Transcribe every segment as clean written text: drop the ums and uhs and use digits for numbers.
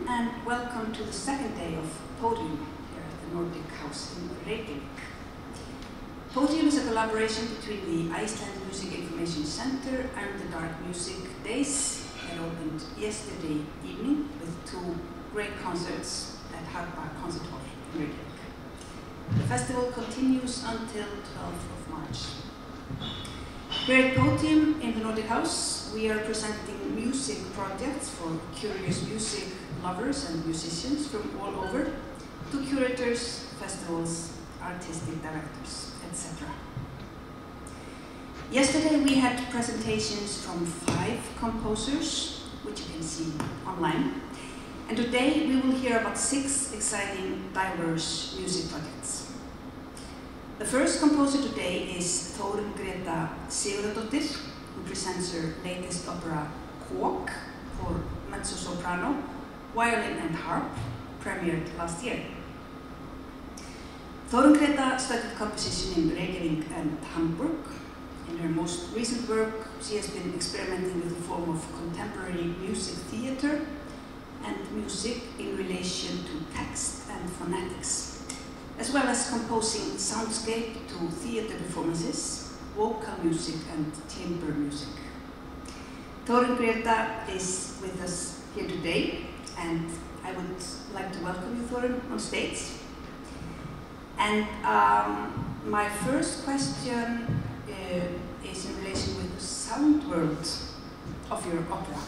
afternoon and welcome to the second day of PODIUM here at the Nordic House in Reykjavík. PODIUM is a collaboration between the Iceland Music Information Centre and the Dark Music Days that opened yesterday evening with two great concerts at Harpa Concert Hall in Reykjavík. The festival continues until 12th of March. Here at PODIUM in the Nordic House, we are presenting music projects for curious music lovers and musicians from all over, to curators, festivals, artistic directors, etc. Yesterday we had presentations from 5 composers, which you can see online, and today we will hear about 6 exciting, diverse music projects. The first composer today is Þórunn Gréta Sigurðardóttir, who presents her latest opera Kvok for mezzo-soprano, violin and harp, premiered last year. Þórunn Gréta studied composition in Reykjavík and Hamburg. In her most recent work, she has been experimenting with the form of contemporary music theatre and music in relation to text and phonetics, as well as composing soundscape to theatre performances, vocal music and chamber music. Þórunn Gréta is with us here today, and I would like to welcome you, Þórunn, on stage. And my first question is in relation with the sound world of your opera.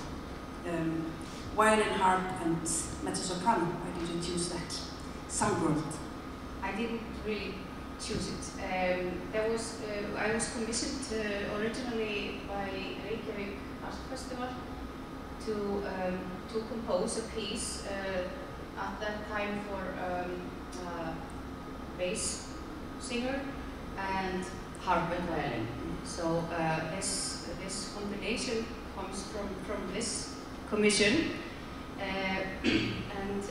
Violin, harp and mezzo-soprano, why did you choose that sound world? I didn't really choose it. I was commissioned originally by Reykjavík Art Festival to compose a piece at that time for bass singer and harp and violin. So this combination comes from this commission, and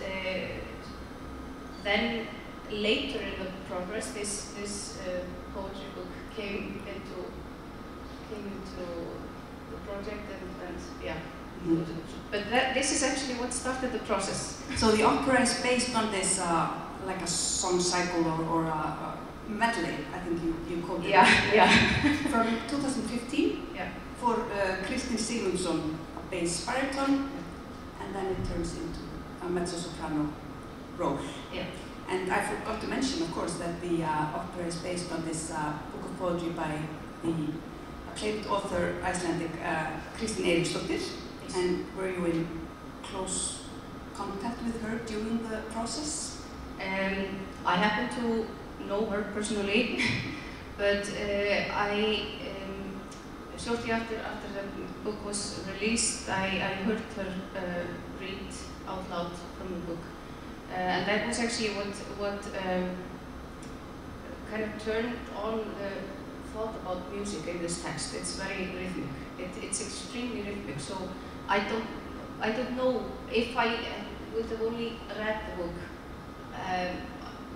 then later in the progress, this poetry book came into the project, and yeah. Mm-hmm. But this is actually what started the process. So the opera is based on this, like a song cycle or a medley, I think you called it. Yeah. From 2015. Yeah. For Kristín Sigurðsson, a bass baritone, and then it turns into a mezzo-soprano role. Yeah. And I forgot to mention, of course, that the opera is based on this book of poetry by the acclaimed author, Icelandic Kristín Eiríksdóttir. Yes. And were you in close contact with her during the process? I happen to know her personally, but shortly after the book was released, I heard her read out loud from the book. And that was actually what kind of turned on the thought about music in this text. It's very rhythmic. It's extremely rhythmic. So I don't know if I would have only read the book.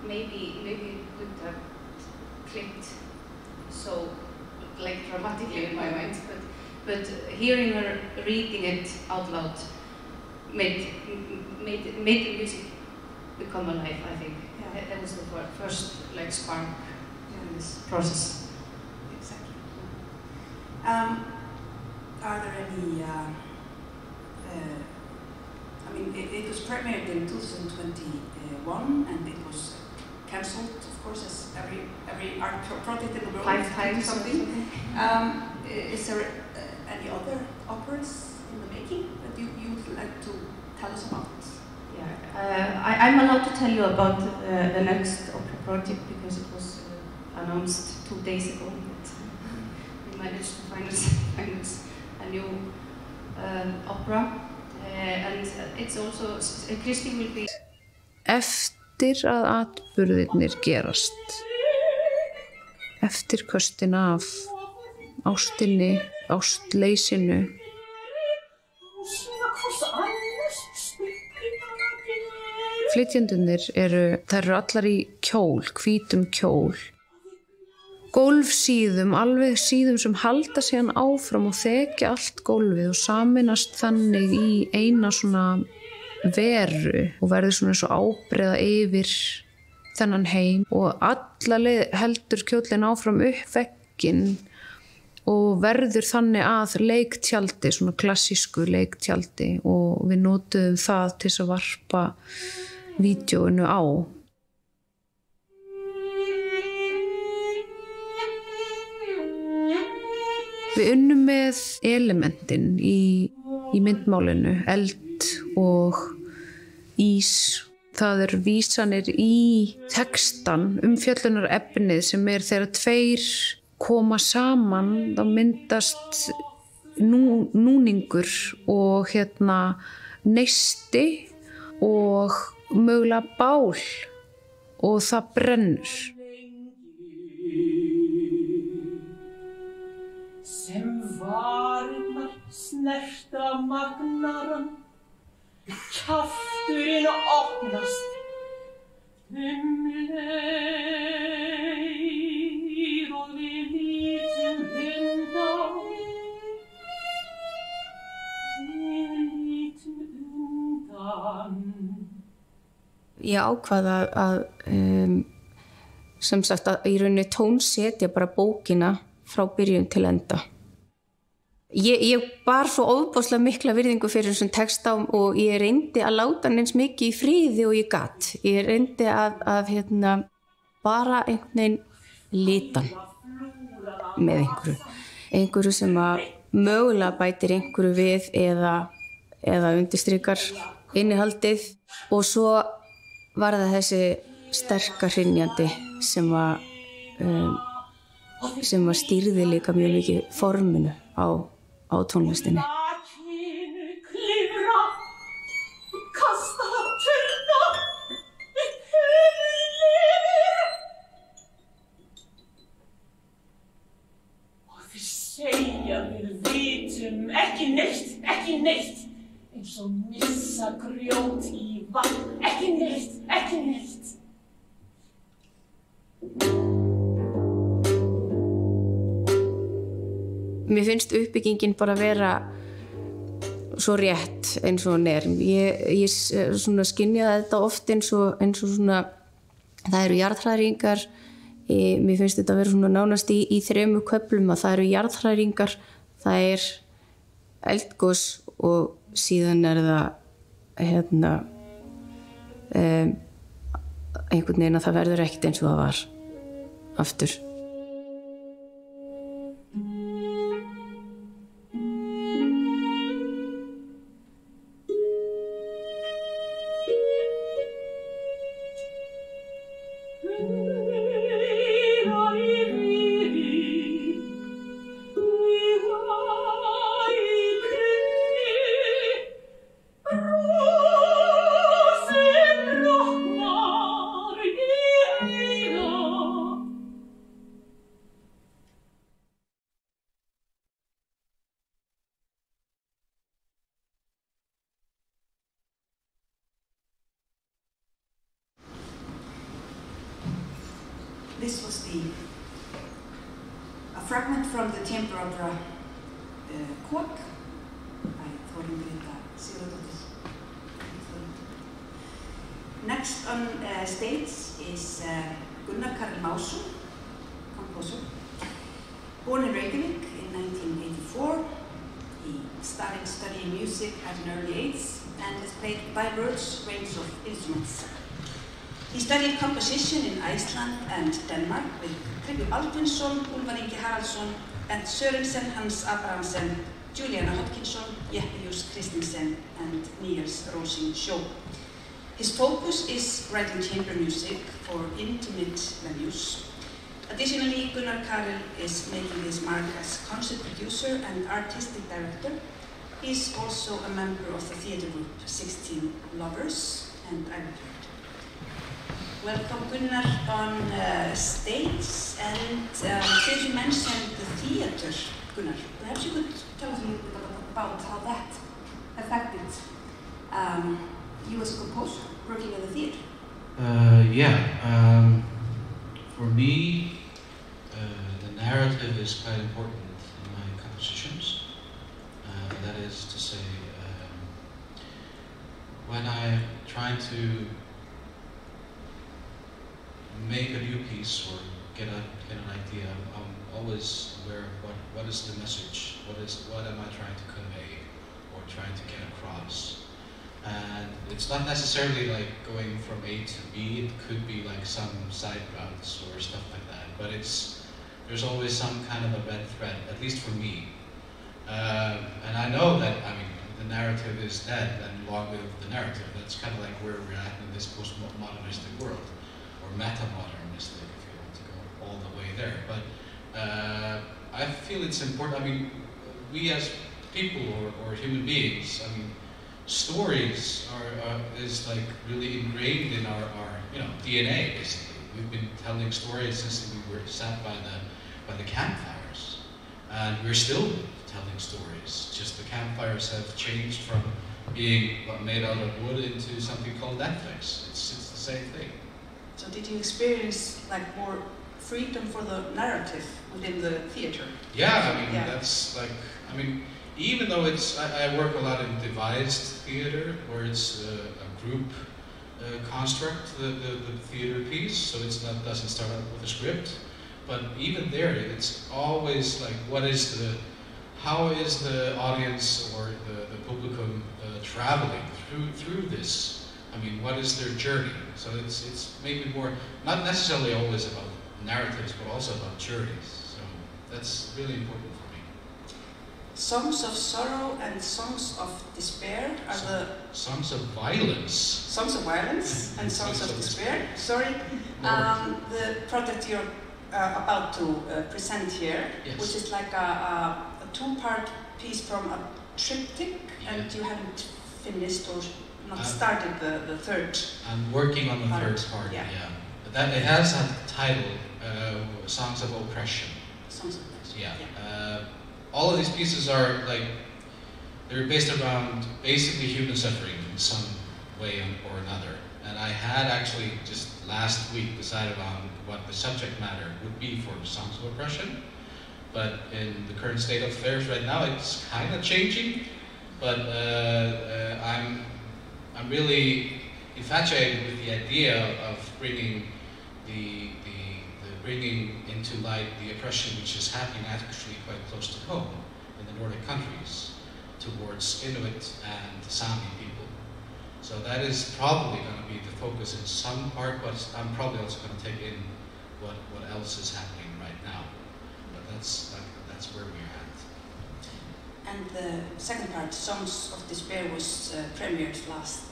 Maybe it would have clicked so like dramatically in my mind. But hearing her reading it out loud made the music become alive, I think. Yeah. That was the first like spark in this process. Exactly. Are there any? I mean, it was premiered in 2021, and it was cancelled, of course, as every art project in the world. 5 times something. Is there any other operas in the making that you would like to tell us about? Yeah, I'm allowed to tell you about the next opera project because it was announced 2 days ago. We managed to find a new opera, and it's also Kristín will be. Eftir að atburðirnir gerast, eftirköstin af ástinni, ástleysinu. Flytjendurnir þær eru allar í kjól, hvítum kjól. Gólfsíðum, alveg síðum sem halda síðan áfram og þekja allt gólfið og sameinast þannig í eina svona veru og verður svona eins og ábreiða yfir þennan heim og alla leið heldur kjóllinn áfram upp vegginn og verður þannig að leiktjaldi, svona klassísku leiktjaldi og við notuðum það til að varpa vídeóinu á. Við unnum með elementin í myndmálinu, eld og ís. Það vísanir í textan, umfjöllunarefnið sem þegar tveir koma saman, þá myndast núningur og neisti og mögulega bál og það brennur. Sem varirnar snerta magnaran, kjafturinn opnast leið og við lítum undan. Við lítum undan. Ég ákvað að sem sagt að í rauninni tónsetja bara bókina frá byrjun til enda. Ég bar svo ofboðslega mikla virðingu fyrir þessum texta og ég reyndi að láta hann eins mikið í friði og ég gat. Ég reyndi að bara einhvern veginn lita hann með einhverju sem að mögulega bætir einhverju við eða undirstrikar innihaldið og svo var það þessi sterka hrynjandi sem að stýrði líka mjög mikið forminu á tónlistinni. Klifra, kasta turna, lifir. Og þið segja við vitum ekki neitt, eins og missa grjót í vatn, ekki neitt. Mér finnst uppbyggingin bara vera svo rétt eins og hún Ég svona skynjaði þetta oft eins og svona, það eru jarðhræringar. Mér finnst þetta vera svona nánast í þremur köflum að það eru jarðhræringar, það eldgos og síðan það einhvern veginn að það verður ekkert eins og það var aftur. This was a fragment from the Chamber Opera Cork by Þórunn, Gréta, Sigurðardóttir. Next on stage is Gunnar Karl Másson, composer. Born in Reykjavík in 1984, he started studying music at an early age and has played a diverse range of instruments. He studied composition in Iceland and Denmark with Tryggvi Baldvinsson, Úlfar Ingi Haraldsson, Bent Sørensen, Hans Abrahamsen, Juliana Hodkinson, Jeppe Just Christensen, and Niels Rosing Sjó. His focus is writing chamber music for intimate venues. Additionally, Gunnar Karel is making his mark as concert producer and artistic director. He is also a member of the theatre group 16 Lovers and Ireland. Welcome Gunnar on stage, and since you mentioned the theatre, Gunnar, perhaps you could tell us a little bit about how that affected you as a composer working in the theatre. For me, the narrative is quite important in my compositions. That is to say, when I'm trying to make a new piece or get an idea, I'm always aware of what is the message, what am I trying to convey or trying to get across. And it's not necessarily like going from A to B, it could be like some side routes or stuff like that, but there's always some kind of a red thread, at least for me. And I know that, I mean, the narrative is dead, and along with the narrative, that's kind of like where we're at in this postmodernistic world, or meta-modernistic, if you want to go all the way there. But I feel it's important. I mean, we as people or human beings, I mean, stories is like really ingrained in our DNA. Basically, we've been telling stories since we were sat by the campfires, and we're still telling stories. Just the campfires have changed from being made out of wood into something called Netflix. It's the same thing. So did you experience like more freedom for the narrative within the theater? Yeah, I mean, that's like, I mean, even though I work a lot in devised theater, where it's a group construct, the theater piece, so doesn't start out with a script, but even there, it's always like, how is the audience or the publicum traveling through this? I mean, what is their journey? So it's maybe more, not necessarily always about narratives, but also about journeys. So that's really important for me. Songs of sorrow and songs of despair are songs of violence. Songs of violence and songs of despair. Sorry, the project you're about to present here, yes, which is like a two-part piece from a triptych, and you haven't finished or not started the third. I'm working on the third part. Yeah. But it has a title, Songs of Oppression. Songs of Oppression. Yeah. All of these pieces are like, they're based around basically human suffering in some way or another. And I had actually just last week decided on what the subject matter would be for Songs of Oppression. But in the current state of affairs right now, it's kind of changing. But I'm really infatuated with the idea of bringing bringing into light the oppression which is happening actually quite close to home in the Nordic countries towards Inuit and Sami people. So that is probably going to be the focus in some part, but I'm probably also going to take in what else is happening right now. But that's where we're at. And the second part, Songs of Despair, was premiered last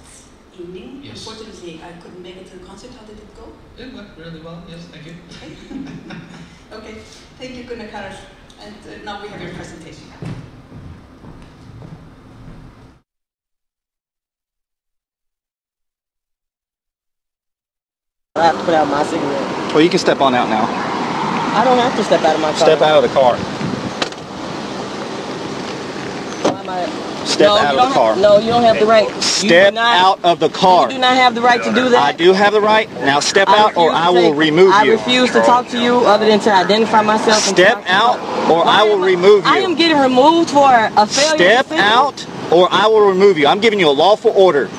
evening. Yes. Unfortunately, I couldn't make it to the concert. How did it go? It went really well, yes, thank you. Okay, thank you, Gunnar Karl. And now we have your presentation. I have to put out my cigarette. Well, you can step on out now. I don't have to step out of my car. Step out of the car. Why am I... Step out of the car. No, you don't have the right. Step out of the car. You do not have the right to do that. I do have the right. Now step out or I will remove you. I refuse to talk to you other than to identify myself. Step out or I will remove you. I am getting removed for a failure. Step out or I will remove you. I'm giving you a lawful order.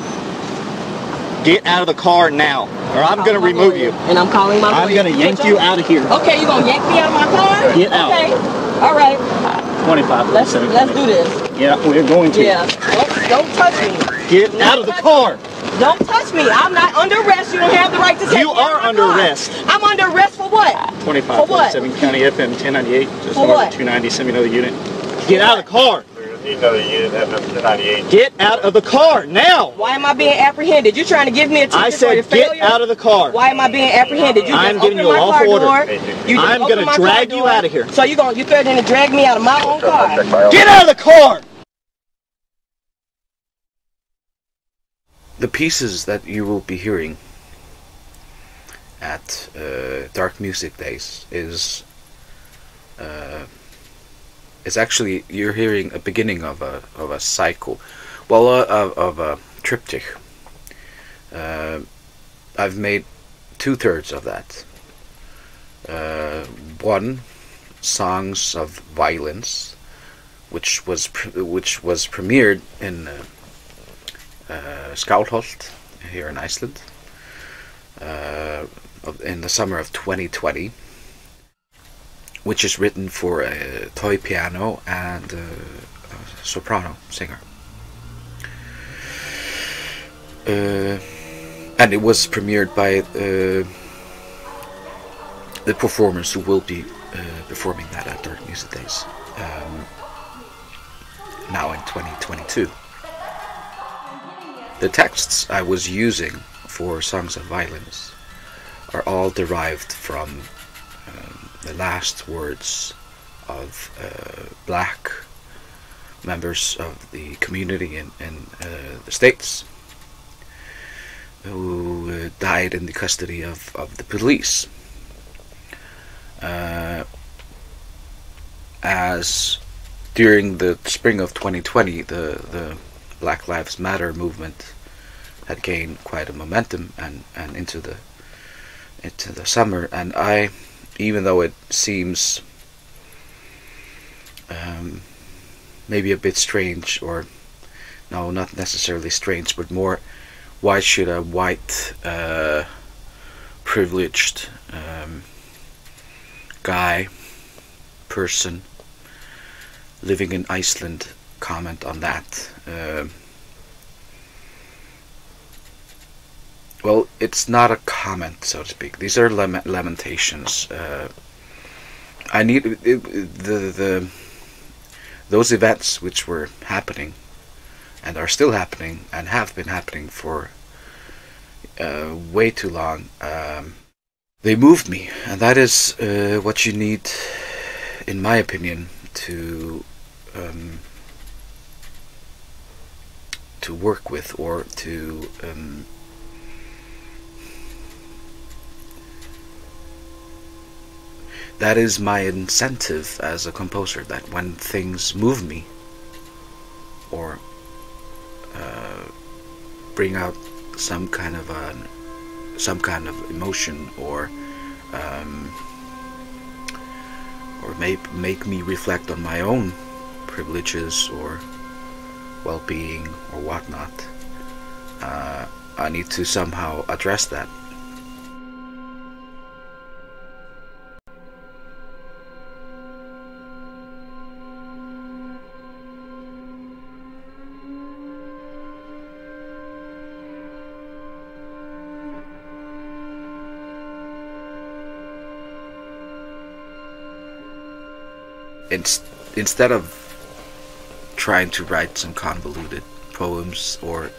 Get out of the car now, or I'm going to remove you. And I'm calling my lawyer. I'm going to yank you out of here. Okay, you're going to yank me out of my car? Get out. Okay, all right. 25. Let's do this. Yeah, we're going to. Yeah, don't touch me. Get out of the car. Don't touch me. I'm not under arrest. You don't have the right to take You me out are of my under car. arrest. I'm under arrest for what? 25, for what? 7 County FM 1098, just For north what? of 290, send me another unit. Get out of the car. Another unit, FM 1098. Get out of the car, now! Why am I being apprehended? You trying to give me a ticket I for said your failure? get out of the car. Why am I being apprehended? You I'm just giving you a opened my lawful car order. door. You just I'm opened going my to car drag you door. out of here. So you threatening to drag me out of my own car? Get out of the car! The pieces that you will be hearing at Dark Music Days is actually, you're hearing a beginning of a cycle, well, of a triptych. I've made 2/3 of that. One, Songs of Violence, which was premiered in Skálholt here in Iceland in the summer of 2020, which is written for a toy piano and a soprano singer. And it was premiered by the performers who will be performing that at Nordic Music Days now in 2022. The texts I was using for Songs of Violence are all derived from the last words of black members of the community in the States who died in the custody of the police. As during the spring of 2020, the Black Lives Matter movement had gained quite a momentum and into the summer, and even though it seems maybe a bit strange, or no, not necessarily strange, but more, why should a white privileged person living in Iceland comment on that? Well, it's not a comment, so to speak. These are lamentations. I need those events which were happening and are still happening and have been happening for way too long. They moved me, and that is what you need, in my opinion, to work with, or to that is my incentive as a composer, that when things move me or bring out some kind of emotion, or make me reflect on my own privileges or well-being or whatnot, I need to somehow address that. Instead of trying to write some convoluted poems, or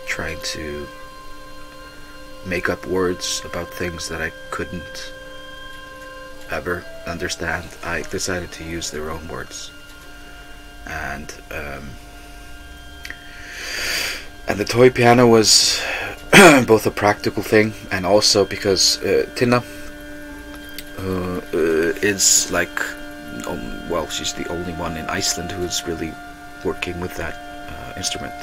trying to make up words about things that I couldn't ever understand, I decided to use their own words, and the toy piano was both a practical thing, and also because Tinna is like, well, she's the only one in Iceland who is really working with that instrument.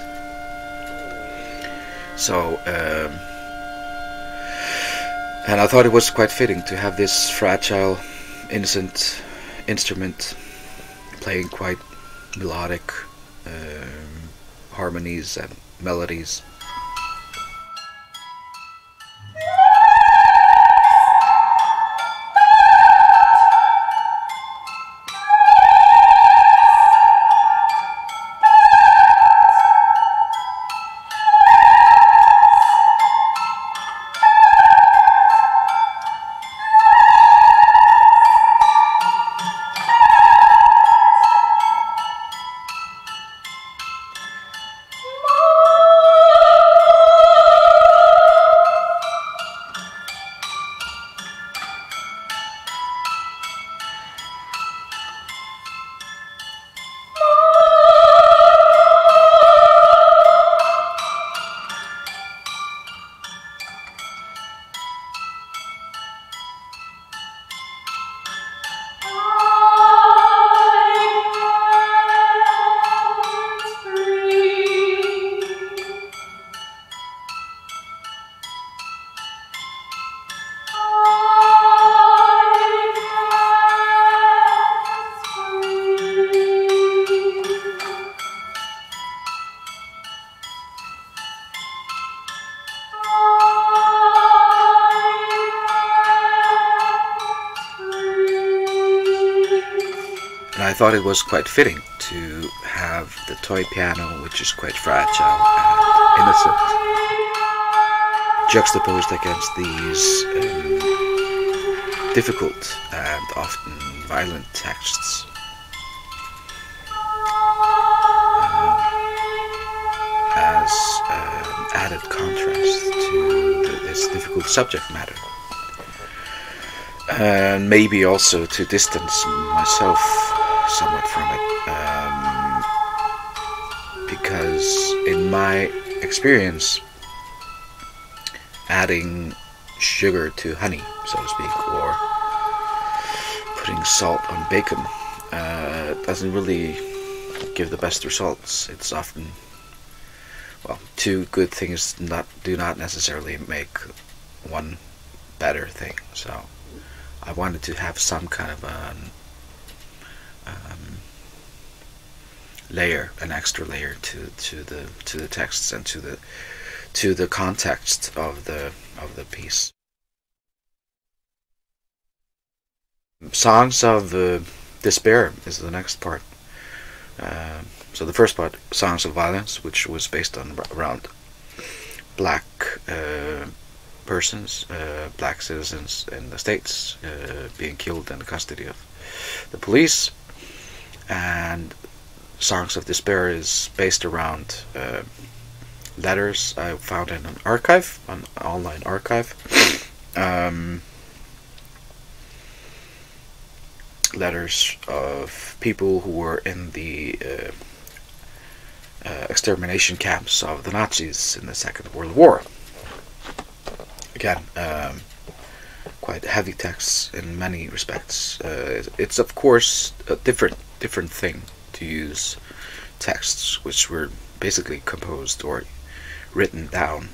So, and I thought it was quite fitting to have this fragile, innocent instrument playing quite melodic harmonies and melodies. I thought it was quite fitting to have the toy piano, which is quite fragile and innocent, juxtaposed against these difficult and often violent texts. As added contrast to this difficult subject matter. And maybe also to distance myself somewhat from it, because in my experience, adding sugar to honey, so to speak, or putting salt on bacon doesn't really give the best results. It's often, well, two good things do not necessarily make one better thing. So I wanted to have some kind of an layer, an extra layer to the texts and to the context of the piece. Songs of Despair is the next part. So the first part, Songs of Violence, which was based on around black persons, black citizens in the States being killed in the custody of the police, and Songs of Despair is based around letters I found in an archive, an online archive. Letters of people who were in the extermination camps of the Nazis in the Second World War. Again, quite heavy texts in many respects. It's of course a different thing to use texts which were basically composed or written down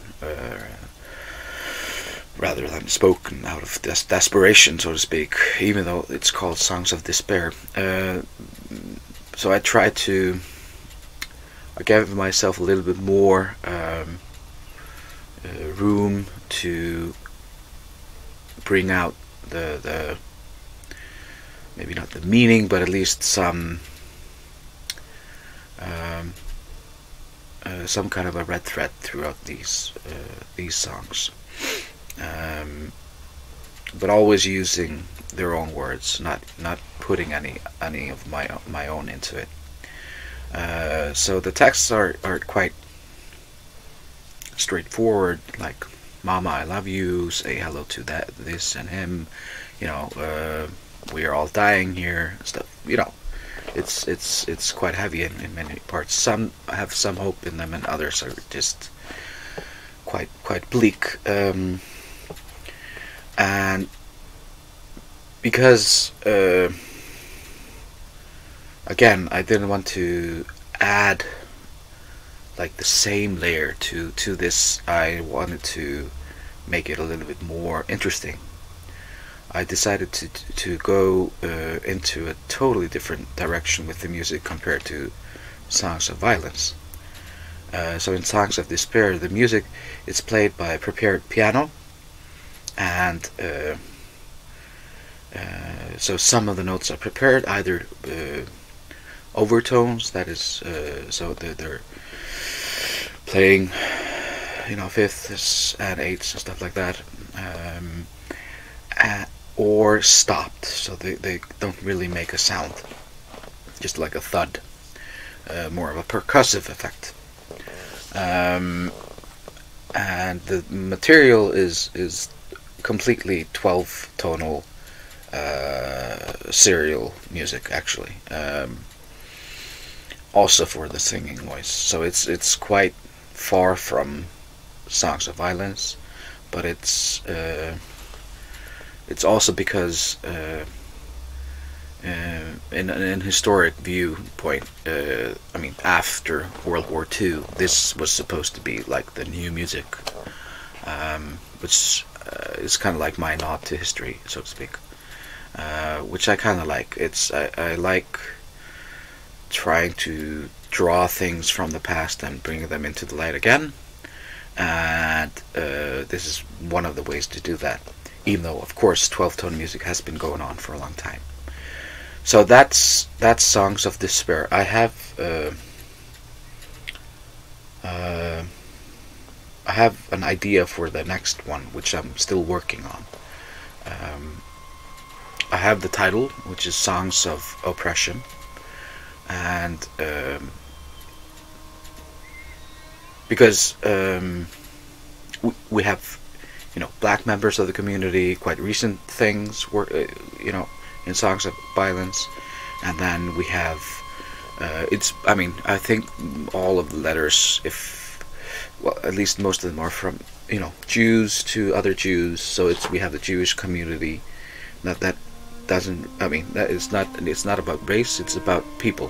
rather than spoken out of desperation, so to speak, even though it's called Songs of Despair. So I tried to, I gave myself a little bit more room to bring out the maybe not the meaning, but at least some kind of a red thread throughout these songs. But always using their own words, not putting any of my own into it. So the texts are quite straightforward, like "Mama, I love you," "Say hello to this and him," you know, "We are all dying here," stuff. You know, it's quite heavy in many parts. Some have some hope in them, and others are just quite bleak. And because again, I didn't want to add like the same layer to this, I wanted to make it a little bit more interesting. I decided to go into a totally different direction with the music compared to Songs of Violence. So in Songs of Despair, the music is played by a prepared piano, and so some of the notes are prepared, either overtones, that is, so they're playing, you know, fifths and eighths and stuff like that, or stopped, so they don't really make a sound, just like a thud, more of a percussive effect. And the material is completely 12 tonal serial music, actually, also for the singing voice. So it's quite far from Songs of Violence, but it's also because in an historic viewpoint, I mean, after World War II, this was supposed to be like the new music, which is kind of like my nod to history, so to speak, which I kind of like. I like trying to draw things from the past and bring them into the light again, and this is one of the ways to do that, even though of course 12-tone music has been going on for a long time. So that's Songs of Despair. I have an idea for the next one, which I'm still working on. I have the title, which is Songs of Oppression, and because we have, you know, black members of the community, quite recent things were, you know, in Songs of Violence, and then we have I mean, I think all of the letters, well, at least most of them are from, you know, Jews to other Jews, so we have the Jewish community. That doesn't, I mean, that is not, it's not about race, it's about people.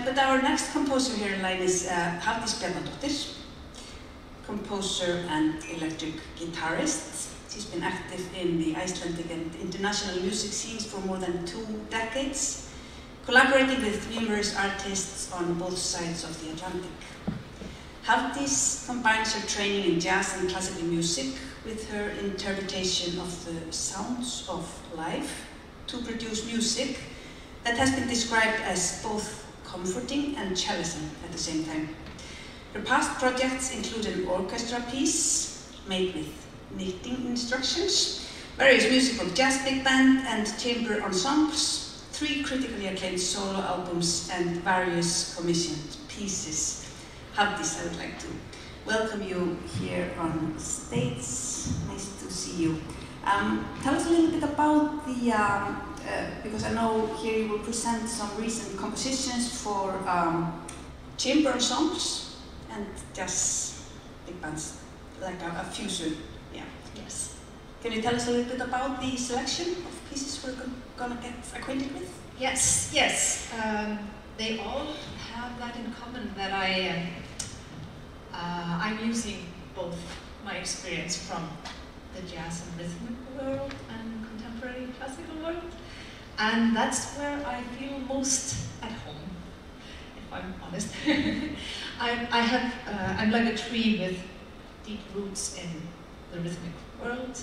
But our next composer here in line is Sigurðardóttir, composer and electric guitarist. She's been active in the Icelandic and international music scenes for more than 2 decades, collaborating with numerous artists on both sides of the Atlantic. Hafdís combines her training in jazz and classical music with her interpretation of the sounds of life to produce music that has been described as both comforting and challenging at the same time. Her past projects include an orchestra piece made with knitting instructions, various musical jazz big band and chamber ensembles, 3 critically acclaimed solo albums and various commissioned pieces. Hafdís, I would like to welcome you here on stage. Nice to see you. Tell us a little bit about the, because I know here you will present some recent compositions for chamber ensembles and jazz big bands, like a fusion. Yeah. Yes. Can you tell us a little bit about the selection of pieces we're going to get acquainted with? Yes, yes. They all have that in common, that I'm using both my experience from the jazz and rhythmic world and contemporary classical world, and that's where I feel most at home, if I'm honest. I'm like a tree with deep roots in the rhythmic world,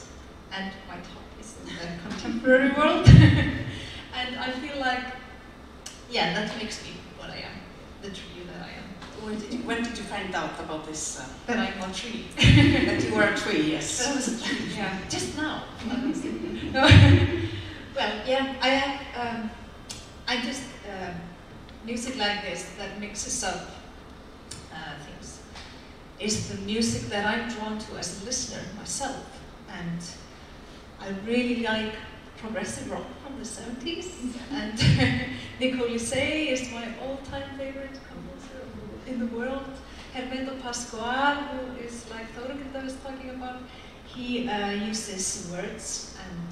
and my top is in the contemporary world. And I feel like, yeah, that makes me what I am. the tree that I am. When did you find out about this? That I'm a tree. That you were a tree, yes. That was a tree, yeah. Just now. No. Well, yeah, I have, I just, music like this that mixes up things is the music that I'm drawn to as a listener myself. And I really like progressive rock from the 70s. And Nicole Lissé is my all-time favorite composer in the world. Hermeto Pascual, who is like Þórunn was talking about, he uses words and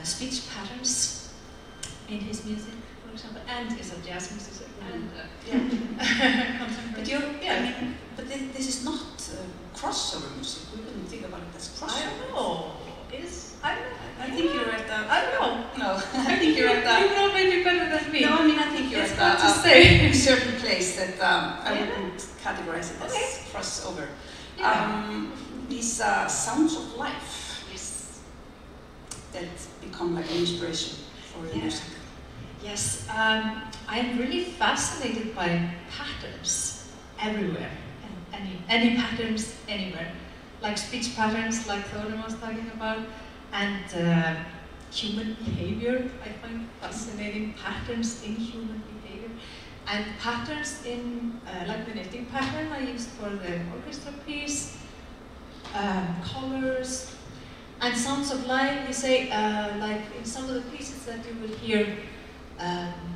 speech patterns in his music, for example, and is a jazz musician. And, but you're, I mean, but this is not crossover music. We wouldn't think about it as crossover. I don't know. I think you're at the. I don't know. No, I think you're at the. You know maybe better than me. No, I mean I think you're it's at to say. a certain place that I wouldn't categorize it as crossover. Yeah. These sounds of life. Yes. That become like an inspiration for the music. Yes, I'm really fascinated by patterns everywhere, and any patterns anywhere, like speech patterns, like Þórunn was talking about, and human behavior. I find fascinating patterns in human behavior, and patterns in like the knitting pattern I used for the orchestra piece, colors, and sounds of life. You say like in some of the pieces that you would hear.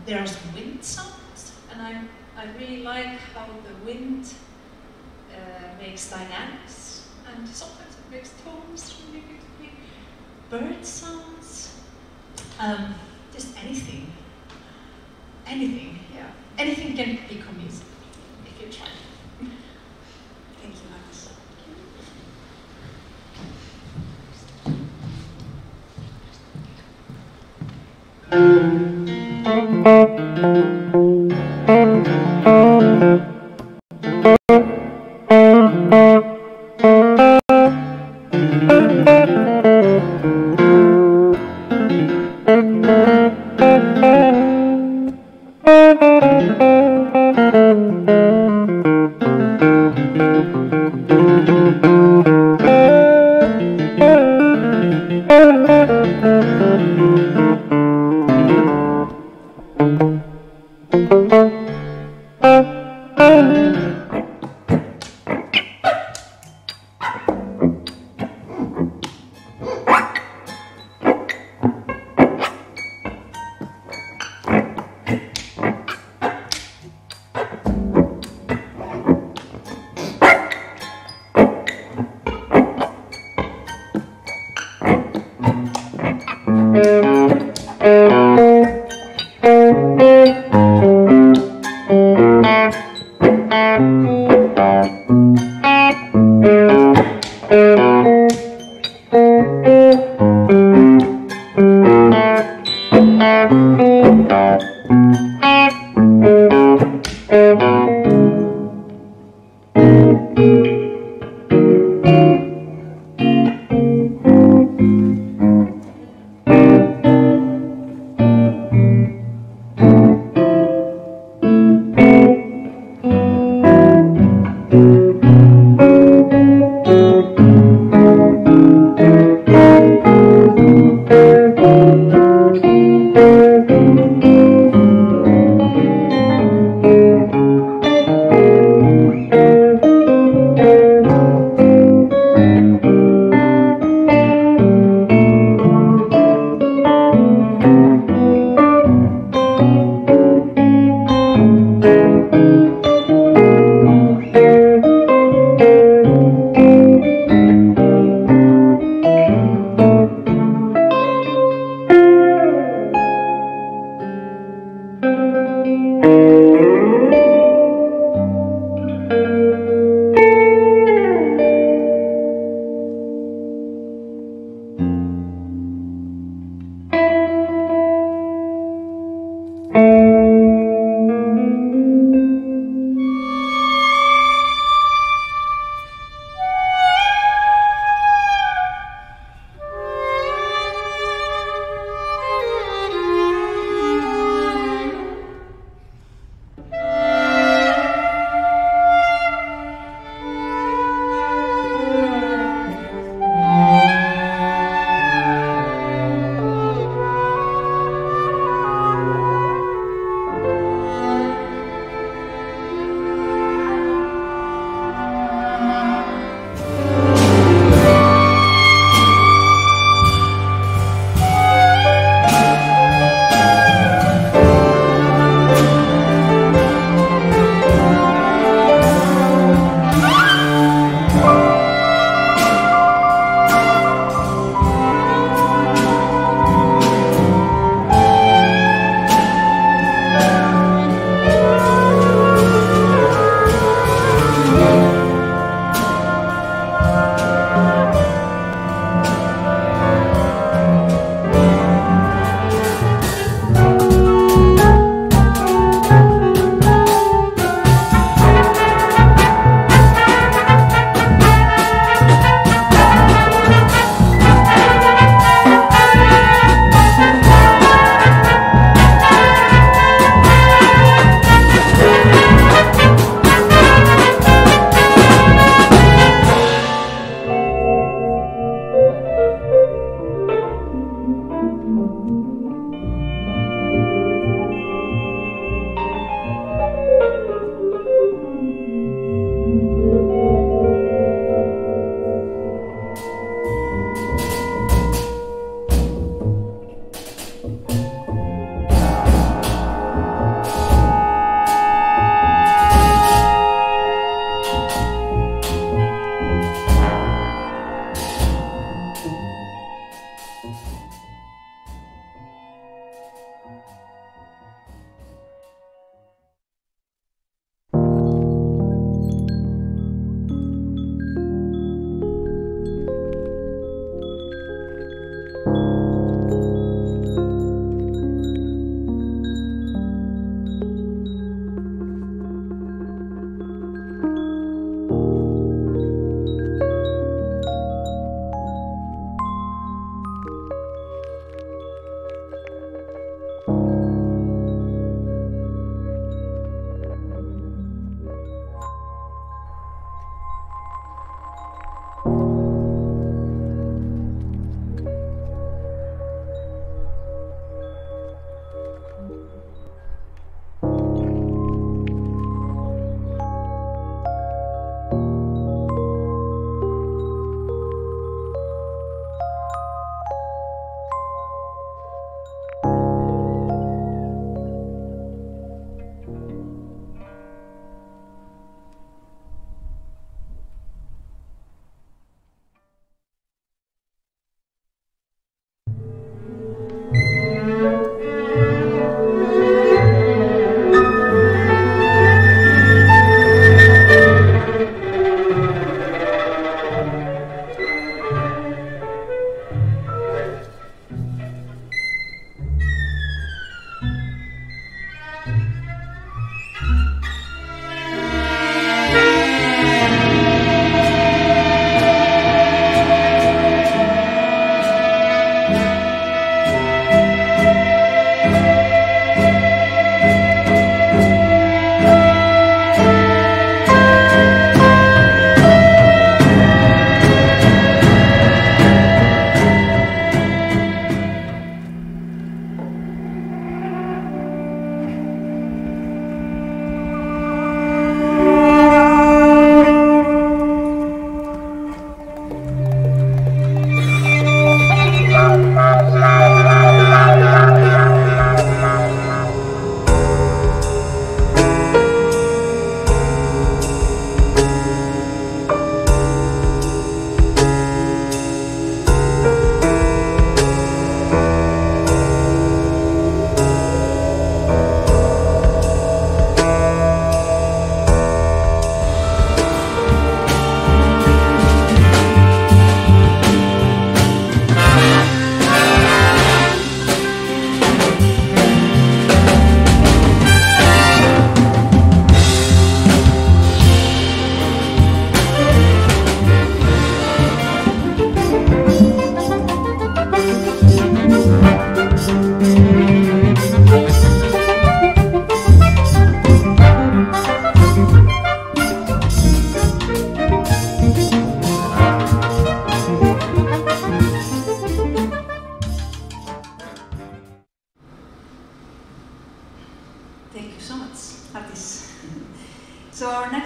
There are some wind sounds, and I really like how the wind makes dynamics, and sometimes it makes tones really beautifully. Bird sounds, just anything, yeah. Anything can become music if you try. Thank you, Magnus.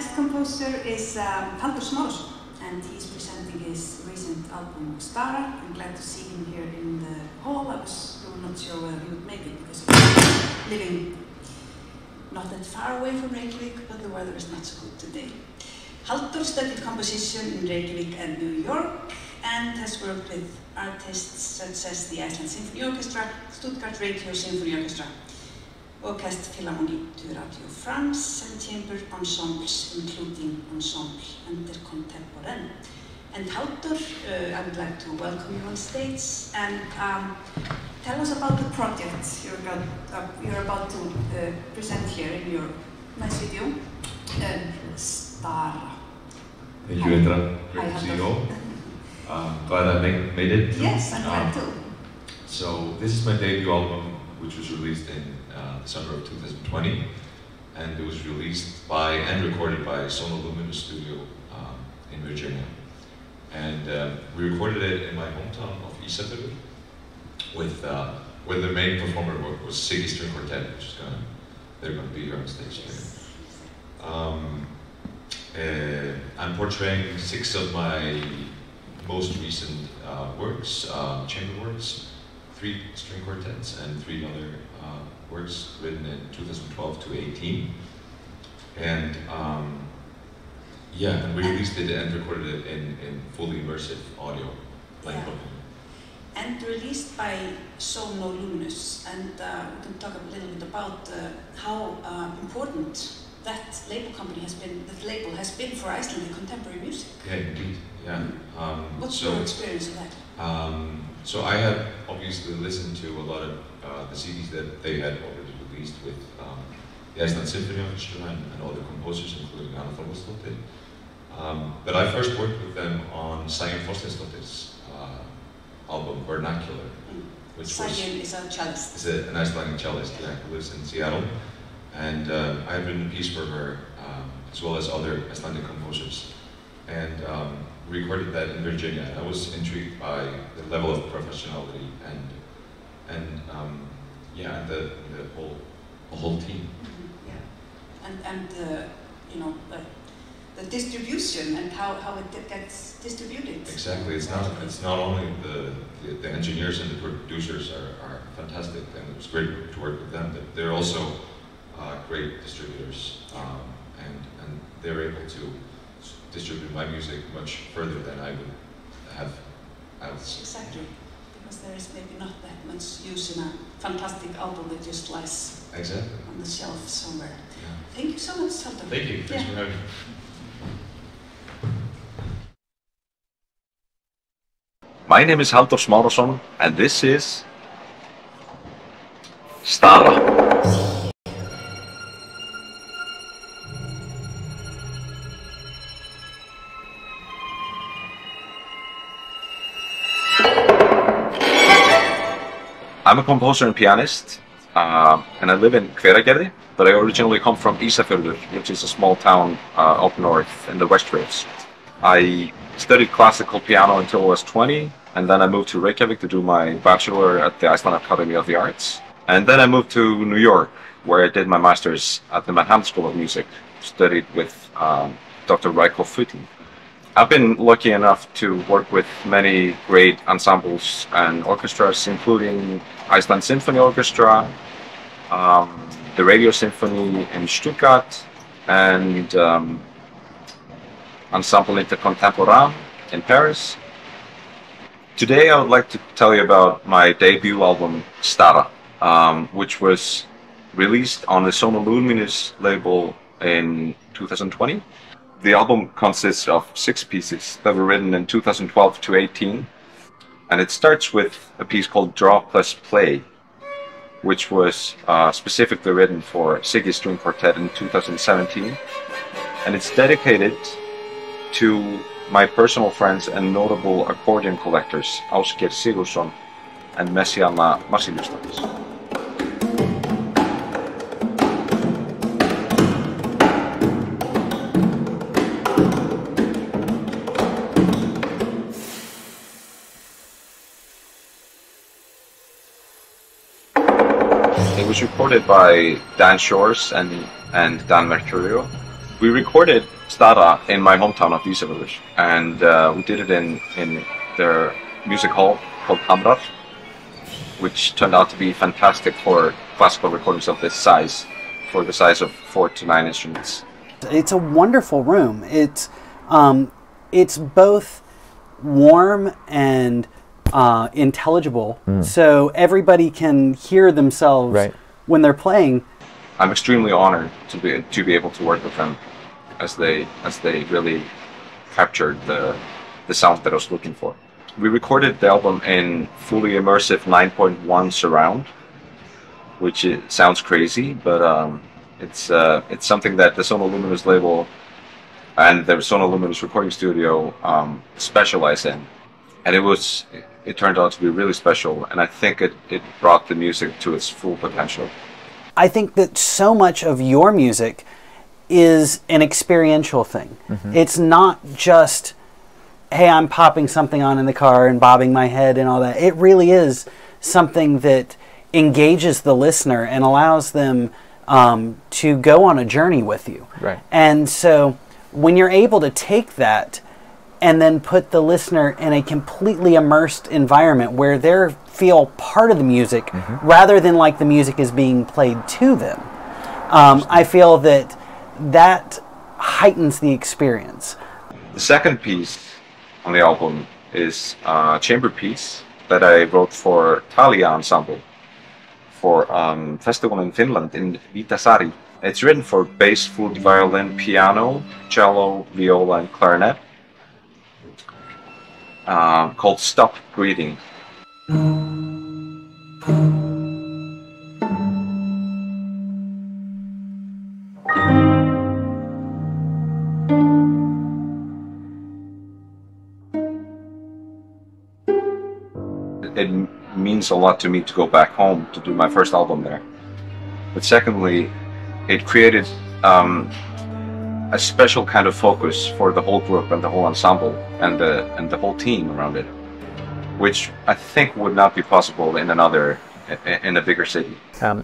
next composer is Halldór Smárason, and he's presenting his recent album Stara. I'm glad to see him here in the hall. I was not sure whether he would make it because he's living not that far away from Reykjavík, but the weather is not so good today. Halldór studied composition in Reykjavík and New York and has worked with artists such as the Iceland Symphony Orchestra, Stuttgart Radio Symphony Orchestra, Orchestre Philharmonique de Radio France, and chamber ensembles, including Ensemble Intercontemporain. And Halldór, I would like to welcome you on stage and tell us about the project you're about to present here in your nice video, Stara. Thank you, Indra. Great to see you all. Glad I made it. Yes, I'm glad too. So this is my debut album, which was released in December of 2020, and it was released by and recorded by Sonoluminous Studio in Virginia. And we recorded it in my hometown of Ísafjörður with where the main performer was Siggy String Quartet, which is they're gonna be here on stage later. I'm portraying 6 of my most recent works, chamber works, 3 string quartets, and 3 other works written in 2012 to 18. And yeah, and we released it and recorded it in fully immersive audio, like and released by Sonoluminous. And we can talk a little bit about how important that label company has been, for Icelandic contemporary music. Yeah, indeed. Yeah. What's your experience of that? So I had obviously listened to a lot of the CDs that they had already released with the Iceland Symphony Orchestra and other composers, including Anna Þórunn. But I first worked with them on Sæunn Þorsteinsdóttir's album Vernacular, which Sæunn is a cellist. Is an Icelandic cellist, yeah, who lives in Seattle. And I had written a piece for her, as well as other Icelandic composers. And recorded that in Virginia. I was intrigued by the level of professionality and the whole team. Yeah, and you know, the distribution and how it gets distributed. Exactly. It's not only the engineers and the producers are fantastic, and it was great to work with them, but they're also great distributors, and they're able to distribute my music much further than I would have else. Exactly, because there is maybe not that much use in a fantastic album that just lies on the shelf somewhere. Yeah. Thank you so much, Halldór. Thank you. Thanks for having me. My name is Halldór Smárason, and this is Stara. I'm a composer and pianist, and I live in Hveragerði, but I originally come from Ísafjörður, which is a small town up north in the West Ridge. I studied classical piano until I was 20, and then I moved to Reykjavík to do my bachelor at the Iceland Academy of the Arts. And then I moved to New York, where I did my master's at the Manhattan School of Music, studied with Dr. Reykjavík. I've been lucky enough to work with many great ensembles and orchestras, including Iceland Symphony Orchestra, the Radio Symphony in Stuttgart, and Ensemble Intercontemporain in Paris. Today I would like to tell you about my debut album, Stara, which was released on the Sonoluminous label in 2020. The album consists of 6 pieces that were written in 2012 to 18, and it starts with a piece called Draw Plus Play, which was specifically written for Siggy String Quartet in 2017, and it's dedicated to my personal friends and notable accordion collectors, Ásgeir Sigurðsson and Messiana Marceliusdóttir. It was recorded by Dan Shores and Dan Mercurio. We recorded Stara in my hometown of Ísafjörður, and we did it in their music hall called Hamrar, which turned out to be fantastic for classical recordings of this size, for the size of 4 to 9 instruments. It's a wonderful room. It's both warm and intelligible, so everybody can hear themselves when they're playing. I'm extremely honored to be able to work with them, as they really captured the sound that I was looking for. We recorded the album in fully immersive 9.1 surround, which sounds crazy, but it's something that the Sono Luminous label and the Sono Luminous recording studio specialize in, and it turned out to be really special, and I think it brought the music to its full potential. I think that so much of your music is an experiential thing. It's not just, hey, I'm popping something on in the car and bobbing my head and all that. It really is something that engages the listener and allows them to go on a journey with you. And so when you're able to take that and then put the listener in a completely immersed environment where they feel part of the music rather than like the music is being played to them, I feel that heightens the experience. The second piece on the album is a chamber piece that I wrote for Thalia Ensemble for festival in Finland in Viitasaari. It's written for bass, flute, violin, piano, cello, viola, and clarinet, called Stop Breathing. It means a lot to me to go back home to do my first album there. But secondly, it created a special kind of focus for the whole group and the whole ensemble and the whole team around it, which I think would not be possible in a bigger city.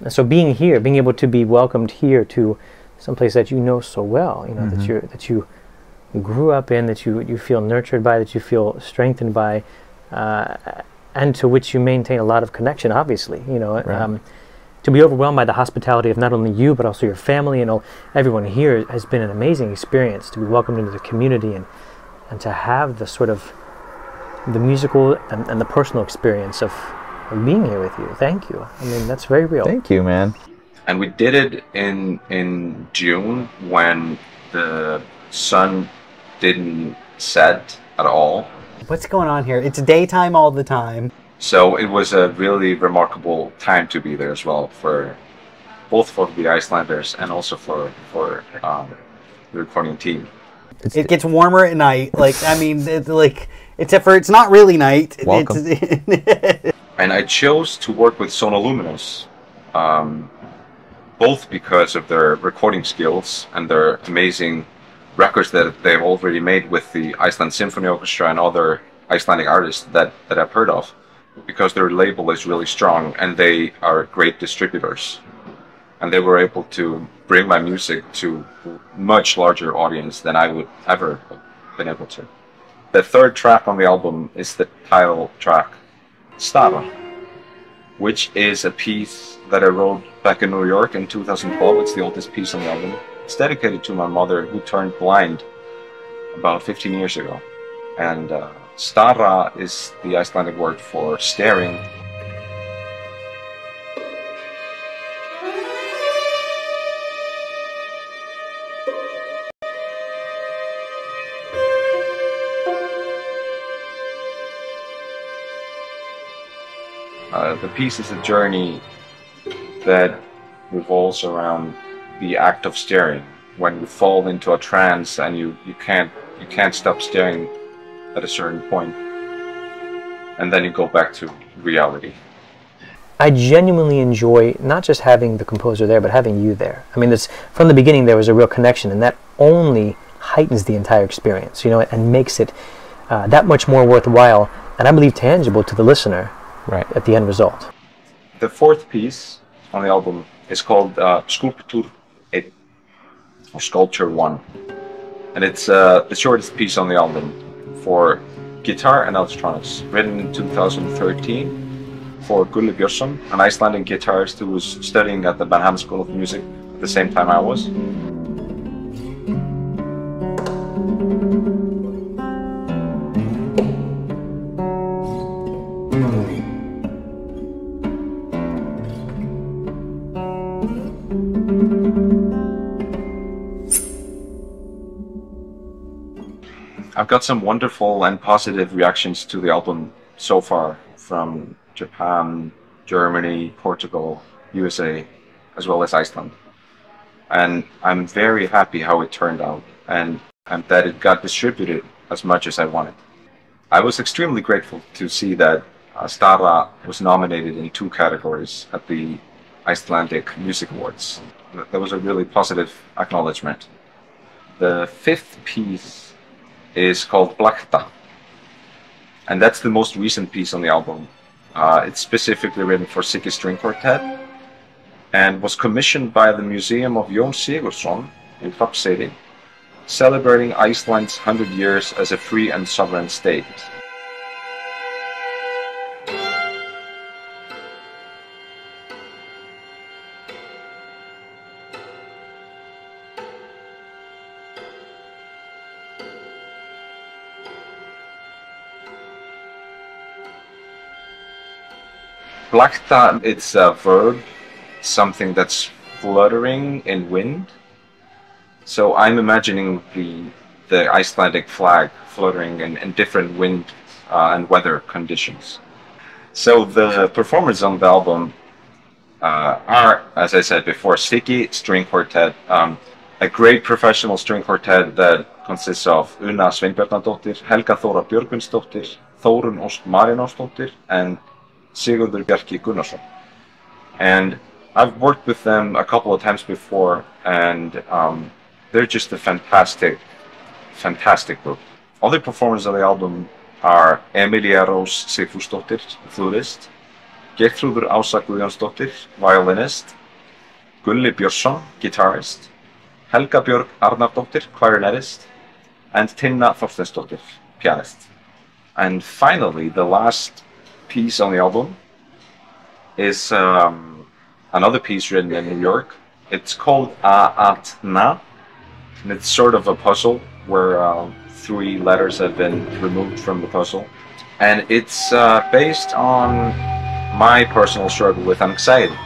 So being here, being able to be welcomed here to someplace that you know so well, you know, that you grew up in, that you feel nurtured by, that you feel strengthened by, and to which you maintain a lot of connection, obviously, you know. To be overwhelmed by the hospitality of not only you, but also your family and everyone here has been an amazing experience, to be welcomed into the community and to have the sort of the musical and the personal experience of being here with you. Thank you. I mean, that's very real. Thank you, man. And we did it in June when the sun didn't set at all. What's going on here? It's daytime all the time. So it was a really remarkable time to be there as well, for both for the Icelanders and also for the recording team. It gets warmer at night. Like, I mean, except for it's not really night. Welcome. And I chose to work with Sono Luminous, both because of their recording skills and their amazing records that they've already made with the Iceland Symphony Orchestra and other Icelandic artists that I've heard of, because their label is really strong and they are great distributors. And they were able to bring my music to a much larger audience than I would ever have been able to. The third track on the album is the title track, Stara, which is a piece that I wrote back in New York in 2012. It's the oldest piece on the album. It's dedicated to my mother, who turned blind about 15 years ago. And Stara is the Icelandic word for staring. The piece is a journey that revolves around the act of staring. When you fall into a trance and you can't stop staring at a certain point, and then you go back to reality. I genuinely enjoy not just having the composer there, but having you there. I mean, from the beginning there was a real connection, and that only heightens the entire experience, you know, and makes it that much more worthwhile, and I believe tangible to the listener at the end result. The fourth piece on the album is called Sculpture 1, And it's the shortest piece on the album for guitar and electronics, written in 2013 for Gulli Björnsson, an Icelandic guitarist who was studying at the Banham School of Music at the same time I was. I've got some wonderful and positive reactions to the album so far from Japan, Germany, Portugal, USA, as well as Iceland. And I'm very happy how it turned out and that it got distributed as much as I wanted. I was extremely grateful to see that Stara was nominated in 2 categories at the Icelandic Music Awards. That was a really positive acknowledgement. The 5th piece is called Blakta, and that's the most recent piece on the album. It's specifically written for Siggi String Quartet and was commissioned by the Museum of Jón Sigurðsson in Hrafnseyri, celebrating Iceland's 100 years as a free and sovereign state. Blakta, it's a verb, something that's fluttering in wind. So I'm imagining the Icelandic flag fluttering in different wind and weather conditions. So the performers on the album are, as I said before, Siggi String Quartet, a great professional string quartet that consists of Una Sveinbjarnardóttir, Helga Þóra Björgvinsdóttir, Þórunn Ósk Marinósdóttir, and Sigurður Bjarki Gunnarsson. And I've worked with them a couple of times before, and they're just a fantastic group. Other performers on the album are Emilia Rós Sigfúsdóttir, flutist, Geirþrúður Ása Guðjónsdóttir, violinist, Gulli Björnsson, guitarist, Helga Björg Arnardóttir, clarinetist, and Tinna Þorsteinsdóttir, pianist. And finally, the last piece on the album is another piece written in New York. It's called At Na, and it's sort of a puzzle where 3 letters have been removed from the puzzle. And it's based on my personal struggle with anxiety.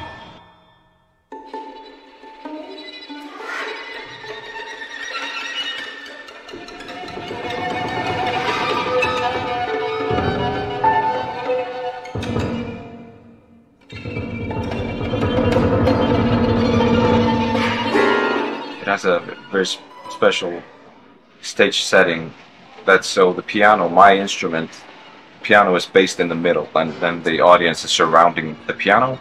It has a very special stage setting. That's so the piano, my instrument, piano is based in the middle, and then the audience is surrounding the piano,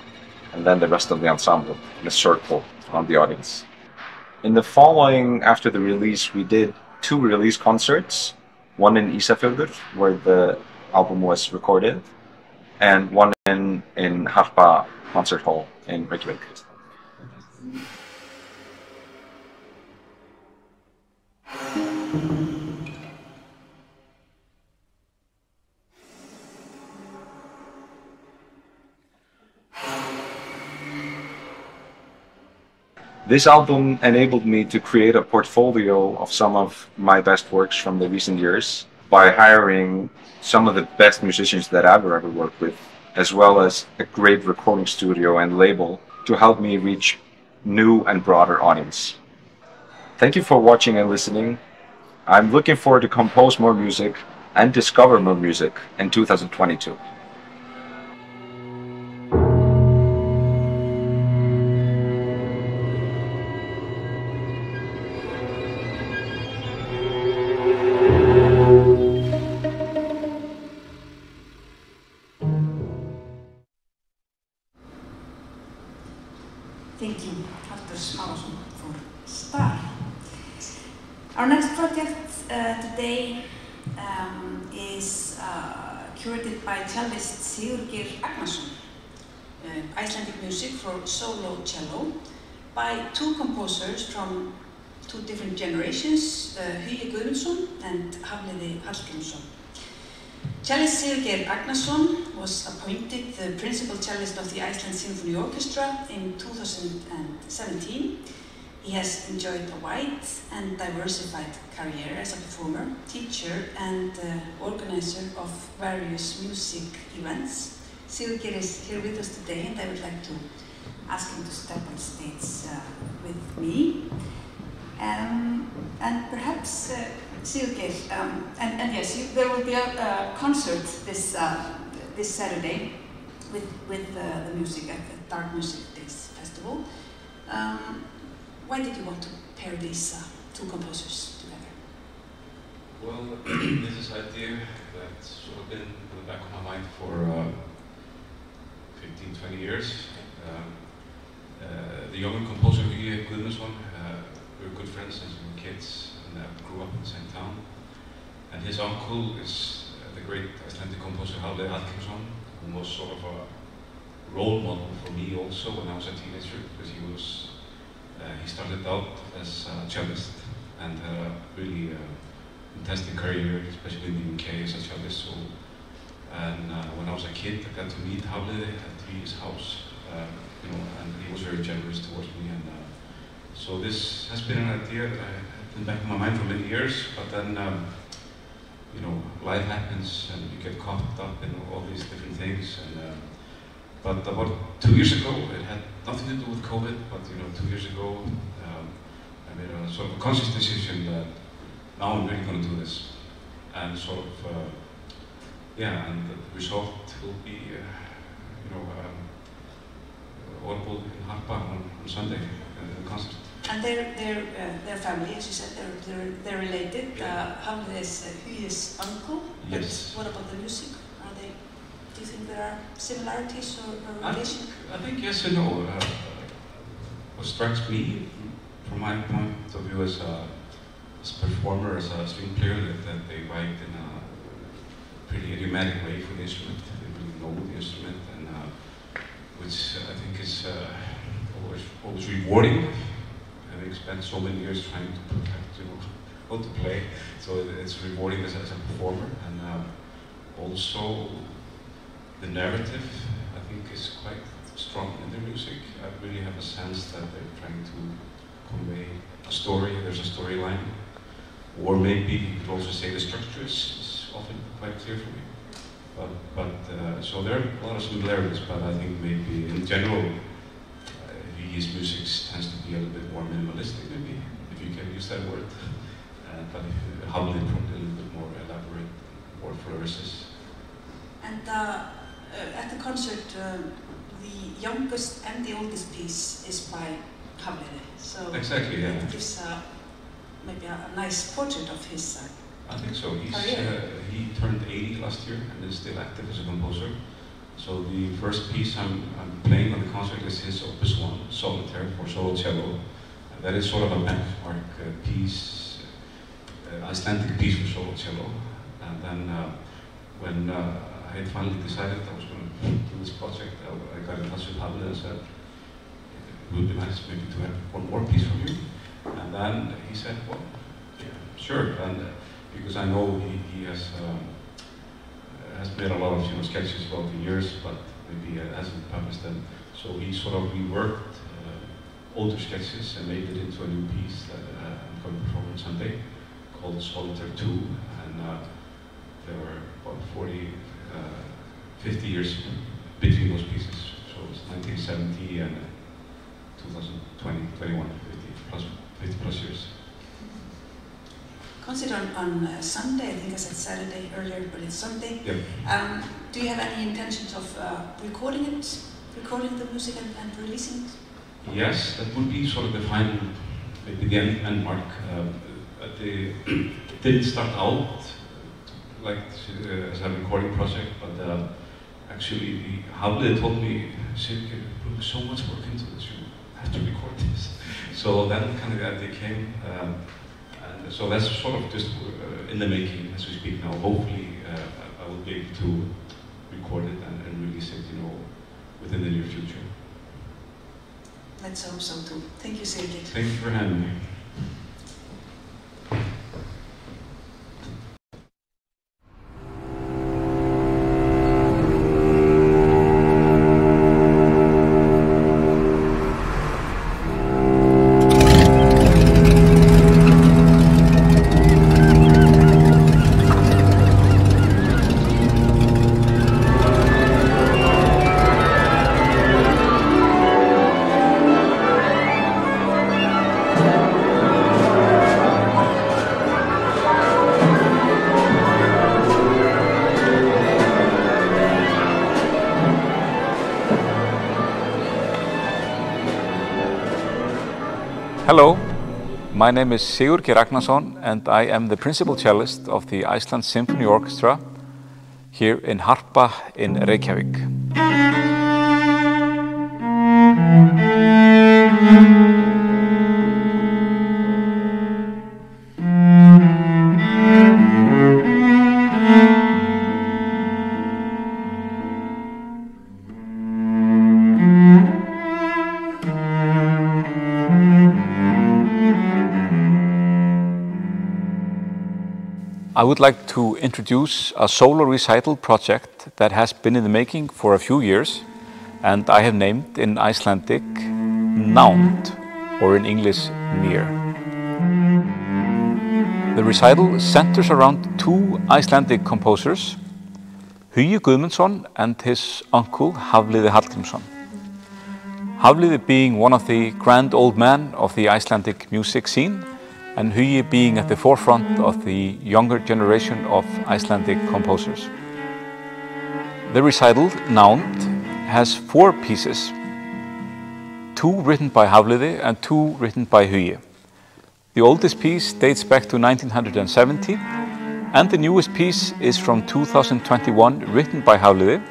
and then the rest of the ensemble in a circle on the audience. In the following, after the release, we did 2 release concerts, one in Ísafjörður, where the album was recorded, and one in Harpa Concert Hall in Reykjavík. This album enabled me to create a portfolio of some of my best works from the recent years by hiring some of the best musicians that I've ever worked with, as well as a great recording studio and label to help me reach new and broader audience. Thank you for watching and listening. I'm looking forward to compose more music and discover more music in 2022. Thank you, Dr. Smárason, for Star. Our next project today is curated by cellist Sigurður Ragnarsson, Icelandic music for solo cello by 2 composers from two different generations, Hugi Guðmundsson and Hafliði Hallgrímsson. Cellist Sigurður Ragnarsson was appointed the principal cellist of the Iceland Symphony Orchestra in 2017. He has enjoyed a wide and diversified career as a performer, teacher, and organizer of various music events. Sigurður is here with us today, and I would like to ask him to step on stage with me. And perhaps, Sigurður, and yes, there will be a concert this Saturday with the music at the Dark Music Days Festival. Why did you want to pair these two composers together? Well, this is an idea that's sort of been in the back of my mind for 15-20 years. The younger composer Hugi Guðmundsson, we were good friends since we were kids and grew up in the same town. And his uncle is the great Icelandic composer Hafliði Hallgrímsson, who was sort of a role model for me also when I was a teenager, because he started out as a cellist and really fantastic career, especially in the UK as a cellist. And when I was a kid, I got to meet Hafliði at his house, and he was very generous towards me. And so this has been an idea that I had in the back of my mind for many years. But then, life happens, and you get caught up in all these different things. And but about 2 years ago, it had nothing to do with COVID. But 2 years ago, I made a sort of a conscious decision that now I'm really going to do this, and sort of. And the result will be, audible in Harpa on Sunday in the concert. And their family, as you said, they're related. Hafliði is Hugi's uncle. Yes. But what about the music? Do you think there are similarities or relation? I think yes and no. What strikes me, from my point of view as a performer, as a string player, that they write in a pretty idiomatic way for the instrument. They really know the instrument, and which I think is always rewarding. Having spent so many years trying to perfect, how to play, so it's rewarding as a performer. And also the narrative, I think, is quite strong in the music. I really have a sense that they're trying to convey a story. There's a storyline, or maybe you could also say the structure is often quite clear for me. So there are a lot of similarities, but I think maybe in general, his music tends to be a little bit more minimalistic, maybe, if you can use that word. But Hafliði probably a little bit more elaborate, more flourishes. And at the concert, the youngest and the oldest piece is by Hafliði. So exactly, yeah. It gives maybe a nice portrait of his I think so. career. He turned 80 last year and is still active as a composer. So the first piece I'm playing on the concert is his Opus 1, Solitaire for solo cello. And that is sort of a benchmark piece, Icelandic piece for solo cello. And then when I had finally decided I was going to do this project, I got in touch with Hafliði and said, it would be nice maybe to have one more piece from you. And then he said, well, yeah, sure. And because I know he has made a lot of sketches throughout the years, but maybe hasn't published them. So he sort of reworked older sketches and made it into a new piece that I'm going to perform on Sunday, called Solitaire 2. And there were about 50 years between those pieces. So it's 1970 and 2020, 21, 50 plus years. Concert on Sunday, I think I said Saturday earlier, but it's Sunday. Yep. Do you have any intentions of recording the music and releasing it? Yes, that would be sort of the final, maybe the end mark. It didn't start out like as a recording project, but actually Hafliði told me, Sigurður, you're putting so much work into this, you have to record this. So then kind of the idea came. And so that's sort of just in the making as we speak now. Hopefully I will be able to record it and release it, within the near future. Let's hope so too. Thank you, Sigurður. Thank you for having me. Hello, my name is Sigurðardóttir Ragnarsson and I am the principal cellist of the Iceland Symphony Orchestra here in Harpa in Reykjavík. I would like to introduce a solo recital project that has been in the making for a few years and I have named in Icelandic Nánd, or in English Near. The recital centers around two Icelandic composers, Hugi Guðmundsson and his uncle Hafliði Hallgrímsson. Hafliði being one of the grand old men of the Icelandic music scene and Hugi being at the forefront of the younger generation of Icelandic composers. The recital, Nánd, has 4 pieces, 2 written by Hafliði and 2 written by Hugi. The oldest piece dates back to 1970 and the newest piece is from 2021, written by Hafliði,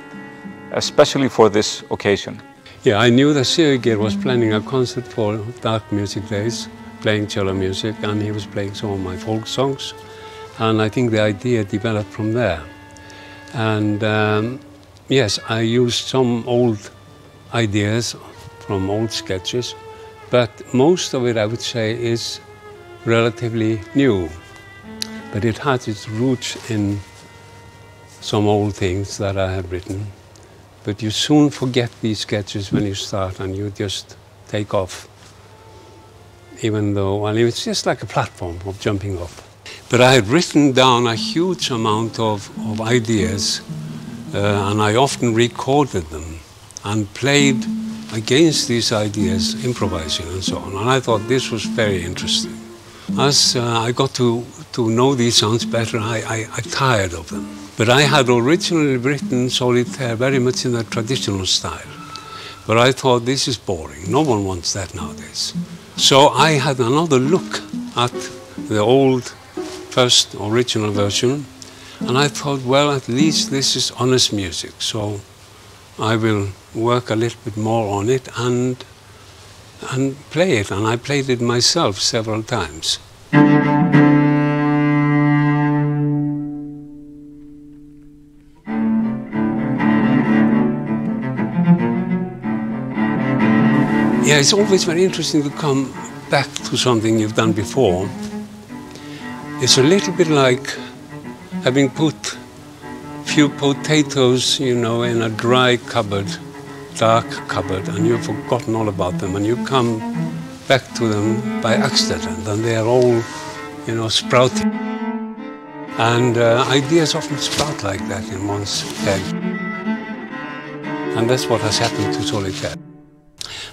especially for this occasion. Yeah, I knew that Sigurður was planning a concert for Dark Music Days, playing cello music, and he was playing some of my folk songs, and I think the idea developed from there. And yes, I used some old ideas from old sketches, but most of it I would say is relatively new, but it has its roots in some old things that I have written. But you soon forget these sketches when you start and you just take off. Even though, well, it's just like a platform of jumping off. But I had written down a huge amount of ideas and I often recorded them and played against these ideas, improvising and so on. And I thought this was very interesting. As I got to know these sounds better, I tired of them. But I had originally written solitaire very much in the traditional style. But I thought this is boring. No one wants that nowadays. So I had another look at the old first original version and I thought, well, at least this is honest music, so I will work a little bit more on it and play it, and I played it myself several times. Yeah, it's always very interesting to come back to something you've done before. It's a little bit like having put a few potatoes, you know, in a dry cupboard, dark cupboard, and you've forgotten all about them, and you come back to them by accident, and they are all, you know, sprouting. And ideas often sprout like that in one's head. And that's what has happened to Solitaire.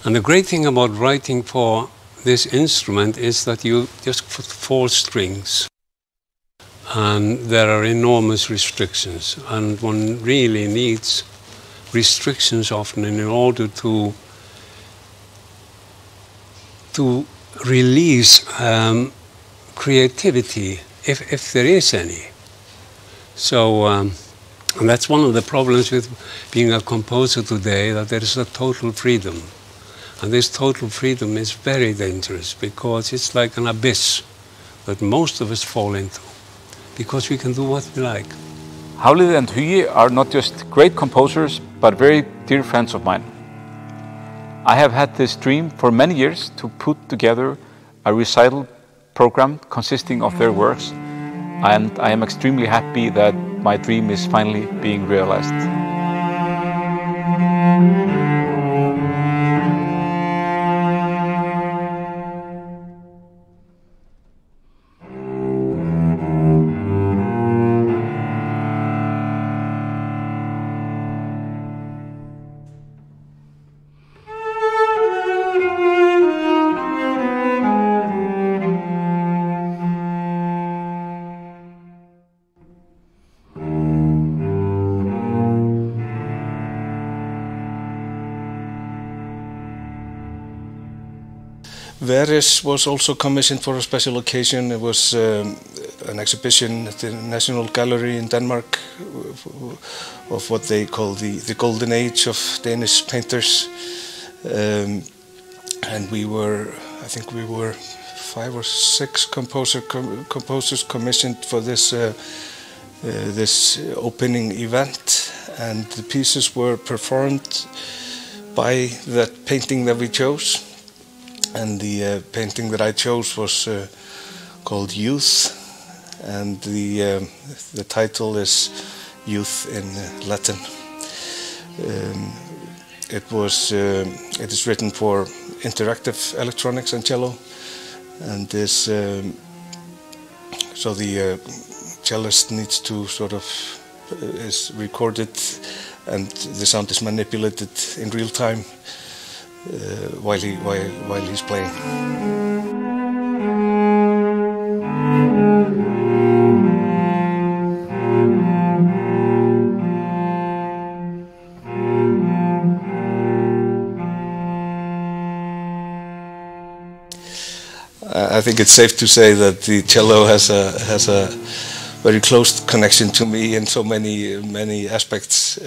And the great thing about writing for this instrument is that you just put 4 strings. And there are enormous restrictions. And one really needs restrictions often in order to release creativity, if there is any. So, and that's one of the problems with being a composer today, that there is a total freedom. And this total freedom is very dangerous because it's like an abyss that most of us fall into, because we can do what we like. Hafliði and Hugi are not just great composers, but very dear friends of mine. I have had this dream for many years to put together a recital program consisting of their works, and I am extremely happy that my dream is finally being realized. Veris was also commissioned for a special occasion. It was an exhibition at the National Gallery in Denmark of what they call the golden age of Danish painters. And I think we were 5 or 6 composers commissioned for this this opening event, and the pieces were performed by that painting that we chose. And the painting that I chose was called Youth, and the title is Youth in Latin. It is written for interactive electronics and cello, and this so the cellist needs to sort of is recorded, and the sound is manipulated in real time while he's playing. I think it's safe to say that the cello has a very close connection to me in so many aspects.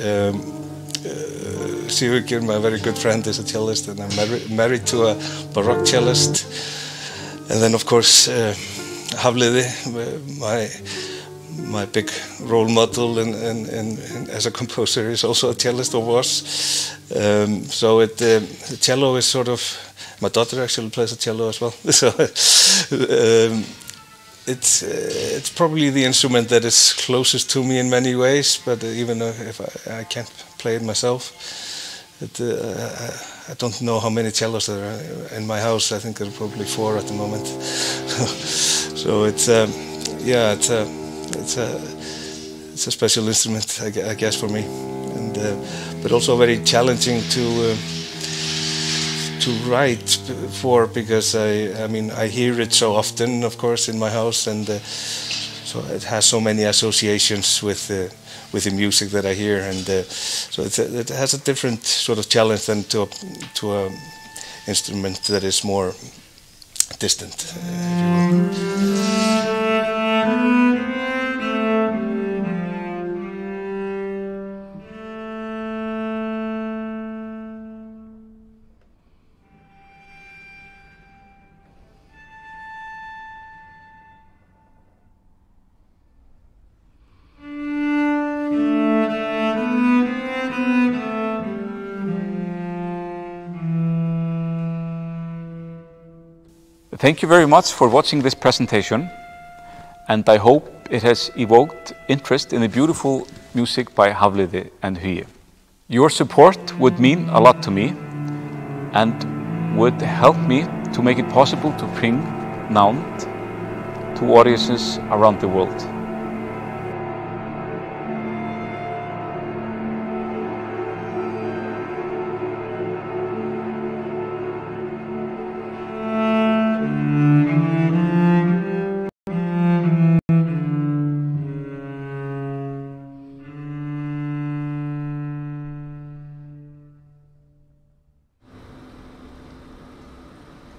Sigurður, my very good friend, is a cellist, and I'm married to a Baroque cellist. And then, of course, Hafliði, my big role model as a composer, is also a cellist, or was. So the cello is sort of. My daughter actually plays the cello as well. So it's probably the instrument that is closest to me in many ways. But even if I can't play it myself, I don't know how many cellos there are in my house. I think there are probably 4 at the moment. So it's a special instrument, I guess, for me, and but also very challenging to write for, because I hear it so often, of course, in my house, and so it has so many associations with the music that I hear, and so it has a different sort of challenge than to an instrument that is more distant, if you will. Thank you very much for watching this presentation, and I hope it has evoked interest in the beautiful music by Hafliði and Hugi. Your support would mean a lot to me and would help me to make it possible to bring Nánd to audiences around the world.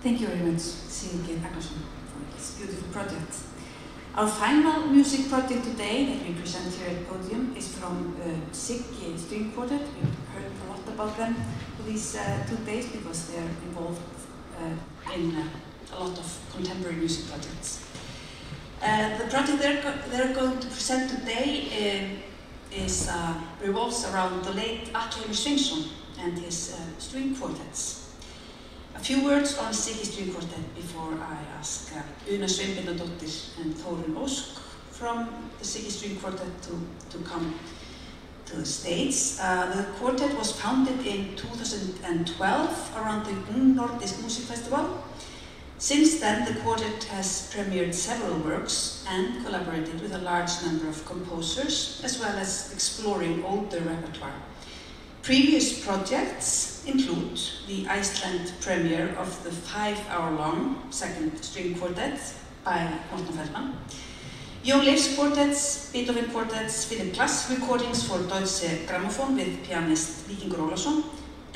Thank you very much, Sigurðardóttir, for this beautiful project. Our final music project today that we present here at Podium is from Siggi String Quartet. We've heard a lot about them for these 2 days because they're involved in a lot of contemporary music projects. The project they're going to present today revolves around the late Atli Sveinsson and his string quartets. A few words on Siggi String Quartet before I ask Una Sveinbjarnardóttir and Þórunn from the Siggi String Quartet to come to the States. The quartet was founded in 2012 around the Nordic Music Festival. Since then, the quartet has premiered several works and collaborated with a large number of composers, as well as exploring older repertoire. Previous projects include the Iceland premiere of the 5-hour-long second string quartet by Morten Feldman, Jón Leifs quartets, Beethoven quartets, Philip Glass recordings for Deutsche Grammophon with pianist Víkingur Ólafsson,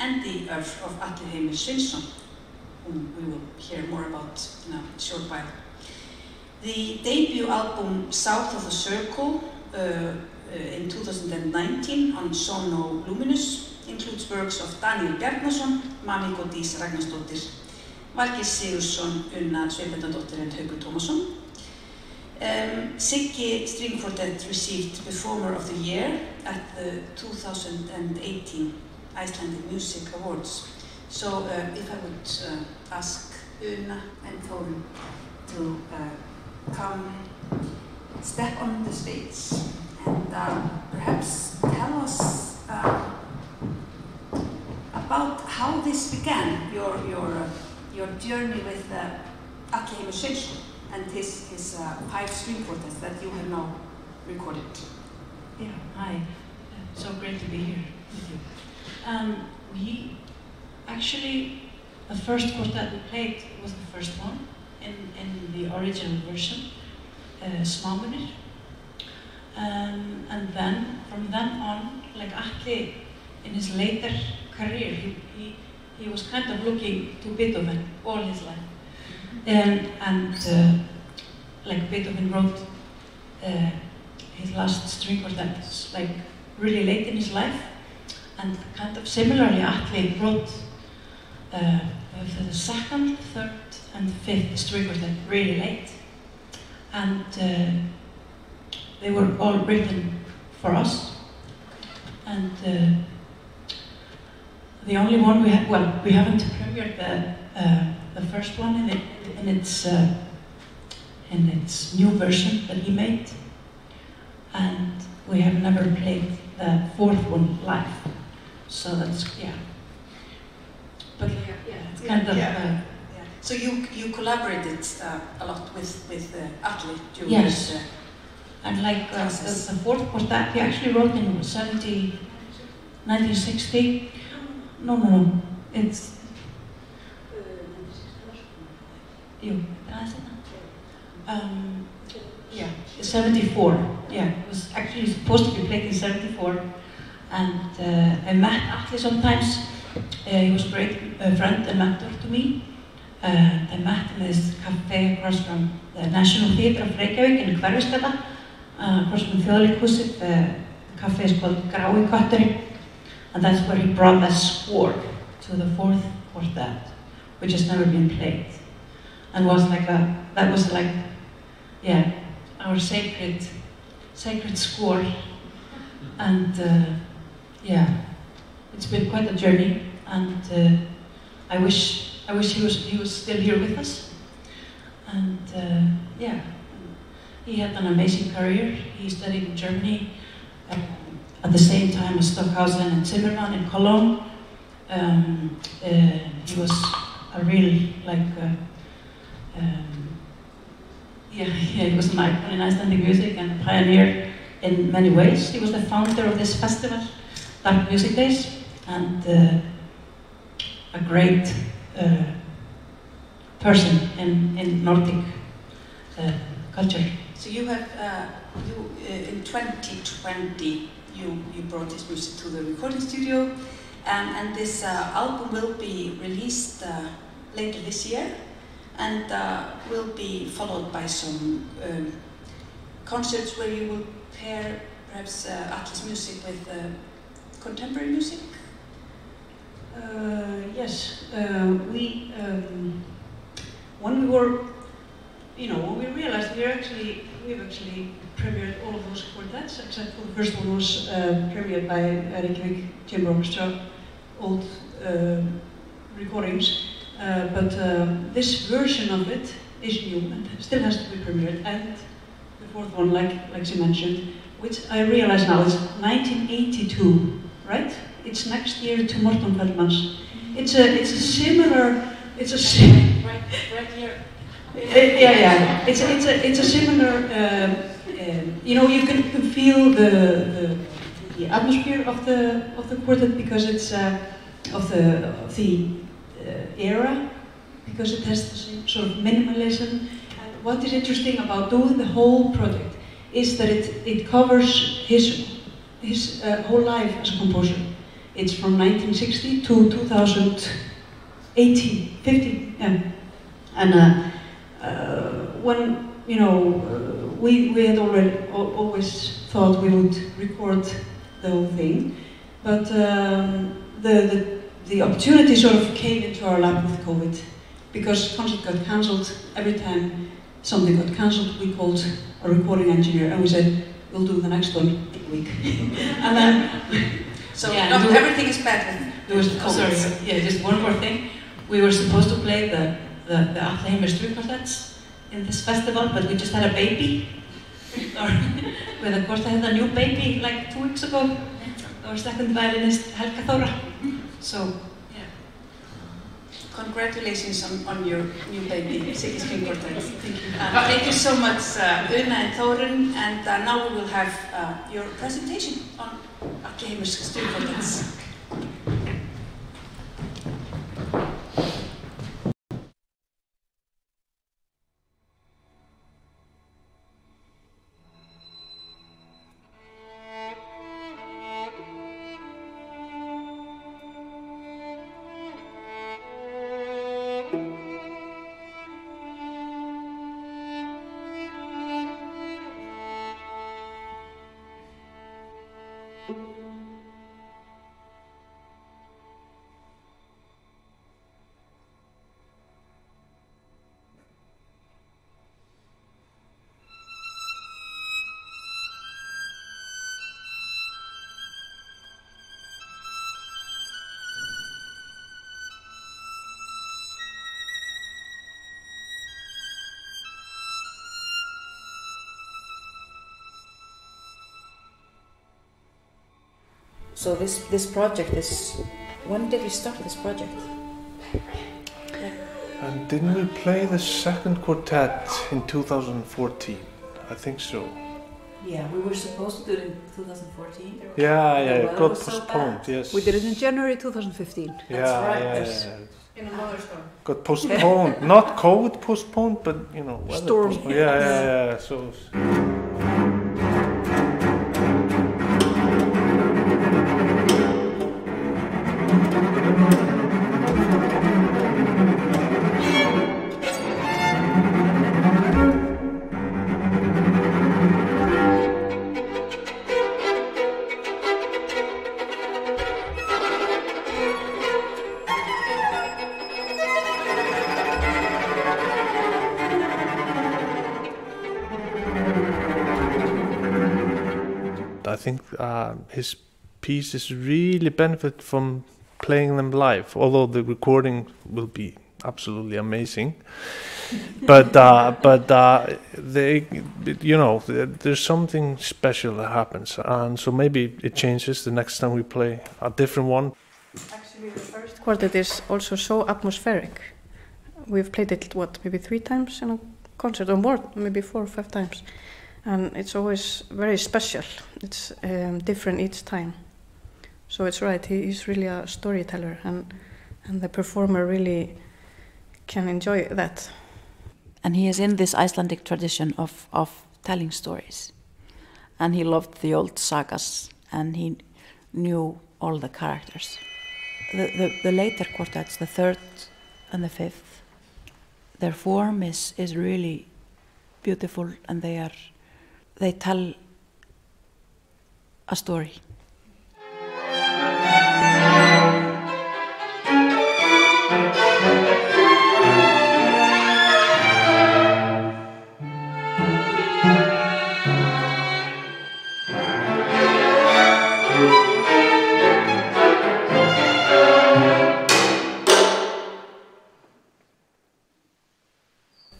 and the Earth of Atli Sveinsson. whom we will hear more about in a short while. The debut album South of the Circle in 2019 on Sono Luminous includes works of Daniel Bjarnason, Mamiko Dís Ragnarsdóttir, Valgeir Sigurðsson, Unna Sveinbjarnardóttir and Haukur Tómasson. Siggi String Quartet received Performer of the Year at the 2018 Icelandic Music Awards. So if I would ask Unna and Þórunn to come step on the stage and perhaps tell us about how this began, your journey with Atli Heimir Sveinsson and his 5 string quartets that you have now recorded. Yeah, hi. So great to be here with you. We actually, the first quartet we played was the first one in the original version, Smámunir. And then, from then on, like Atli, in his later career, he was kind of looking to Beethoven all his life. Like Beethoven wrote his last string quartet like really late in his life, and kind of similarly Atli wrote the second, third and fifth string quartet really late, and they were all written for us, and the only one we have, well, we haven't premiered the first one in its new version that he made, and we have never played the fourth one live. So that's, yeah. But yeah, it's kind of. Yeah. So you collaborated a lot with Atli during yes. this. And like the fourth quartet, he actually wrote in 1960. No, it's. Yeah, 74. Yeah, it was actually supposed to be played in 74. And I met Atli sometimes. He was a great friend and mentor to me. I met him in this cafe across from the National Theatre of Reykjavík in Hverfisgata, across from Þjóðleikhúsið. The cafe is called Grái Kötturinn, and that's where he brought the score to the fourth quartet, which has never been played, and was like our sacred score, and yeah, it's been quite a journey, and I wish he was still here with us, and yeah, he had an amazing career. He studied in Germany at the same time as Stockhausen and Zimmermann in Cologne. He was a real he was an icon in Icelandic music and a pioneer in many ways. He was the founder of this festival, Dark Music Days, and a great person in Nordic culture. So you have in 2020 you brought this music to the recording studio, and this album will be released later this year, and will be followed by some concerts where you will pair perhaps Atli's music with contemporary music. Yes, when we were, when we realized we've actually premiered all of those quartets, except for the first one was premiered by Reykjavík Chamber Orchestra, old recordings, but this version of it is new and still has to be premiered, and the fourth one, like she mentioned, which I realize now is 1982, right? It's next year to Morton Feldman's. It's a similar. Right here. Yeah. It's a similar. You can feel the atmosphere of the quartet because it's of the era, because it has the same sort of minimalism. And what is interesting about doing the whole project is that it covers his whole life as a composer. It's from 1960 to 2008, 50, yeah. And when, you know, we had always thought we would record the whole thing, but the opportunity sort of came into our lap with COVID, because concert got cancelled. Every time something got cancelled, we called a recording engineer and we said, we'll do the next one in a week. And then, so yeah, not everything is bad. There was, sorry, yeah, just one more thing. We were supposed to play the Iceland Music Quartets in this festival, but we just had a baby. With a quartet had a new baby like 2 weeks ago. Our second violinist, Helga Þóra. So, yeah. Congratulations on your new baby, Sigurðardóttir Quartet. Thank you. Thank you so much, Una and Þórunn. And now we will have your presentation on Iceland Music Quartets. So this project is, when did we start this project? And didn't we play the second quartet in 2014? I think so. Yeah, we were supposed to do it in 2014. Yeah, it got postponed, yes. We did it in January 2015. That's right. In a thunderstorm. Got postponed, not COVID postponed, but you know, weather storm. Postponed. Yeah. So. I think his pieces really benefit from playing them live, although the recording will be absolutely amazing. but they, you know, there's something special that happens, and so maybe it changes the next time we play a different one. Actually, the first quartet is also so atmospheric. We've played it, maybe 3 times in a concert, or more, maybe 4 or 5 times. And it's always very special. It's different each time. So it's right, he's really a storyteller, and the performer really can enjoy that. And he is in this Icelandic tradition of telling stories. And he loved the old sagas, and he knew all the characters. The later quartets, the 3rd and the 5th, their form is really beautiful, and they tell a story.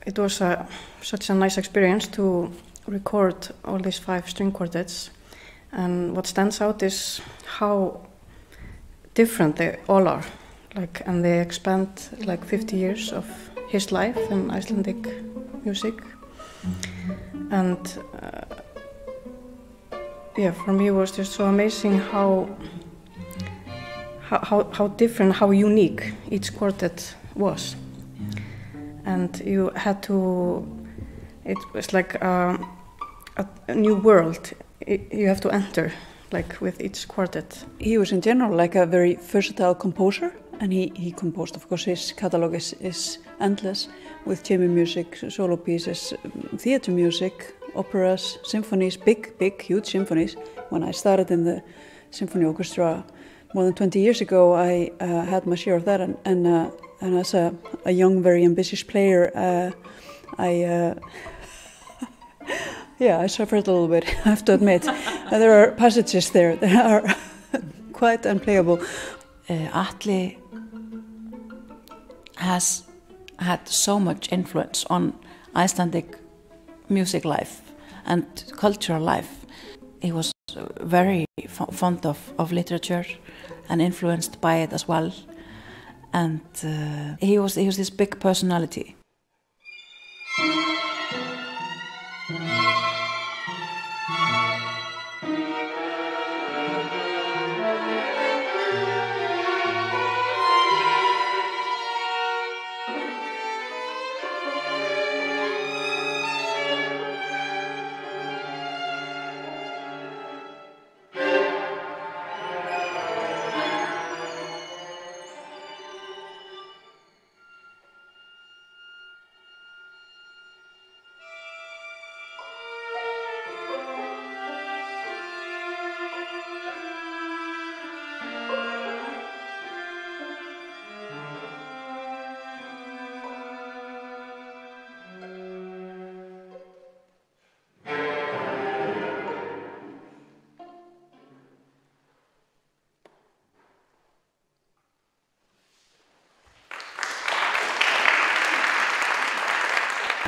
It was such a nice experience to record all these 5 string quartets, and what stands out is how different they all are, and they expand 50 years of his life in Icelandic music. And yeah, for me it was just so amazing how different, how unique each quartet was. And you had to, it was like a new world you have to enter, with each quartet. He was in general a very versatile composer, And he composed, of course, his catalogue is endless, with chamber music, solo pieces, theatre music, operas, symphonies, big, huge symphonies. When I started in the symphony orchestra more than 20 years ago, I had my share of that, and as a young, very ambitious player, I suffered a little bit, I have to admit. There are passages there that are quite unplayable. Atli has had so much influence on Icelandic music life and cultural life. He was very fond of literature and influenced by it as well. And he was this big personality.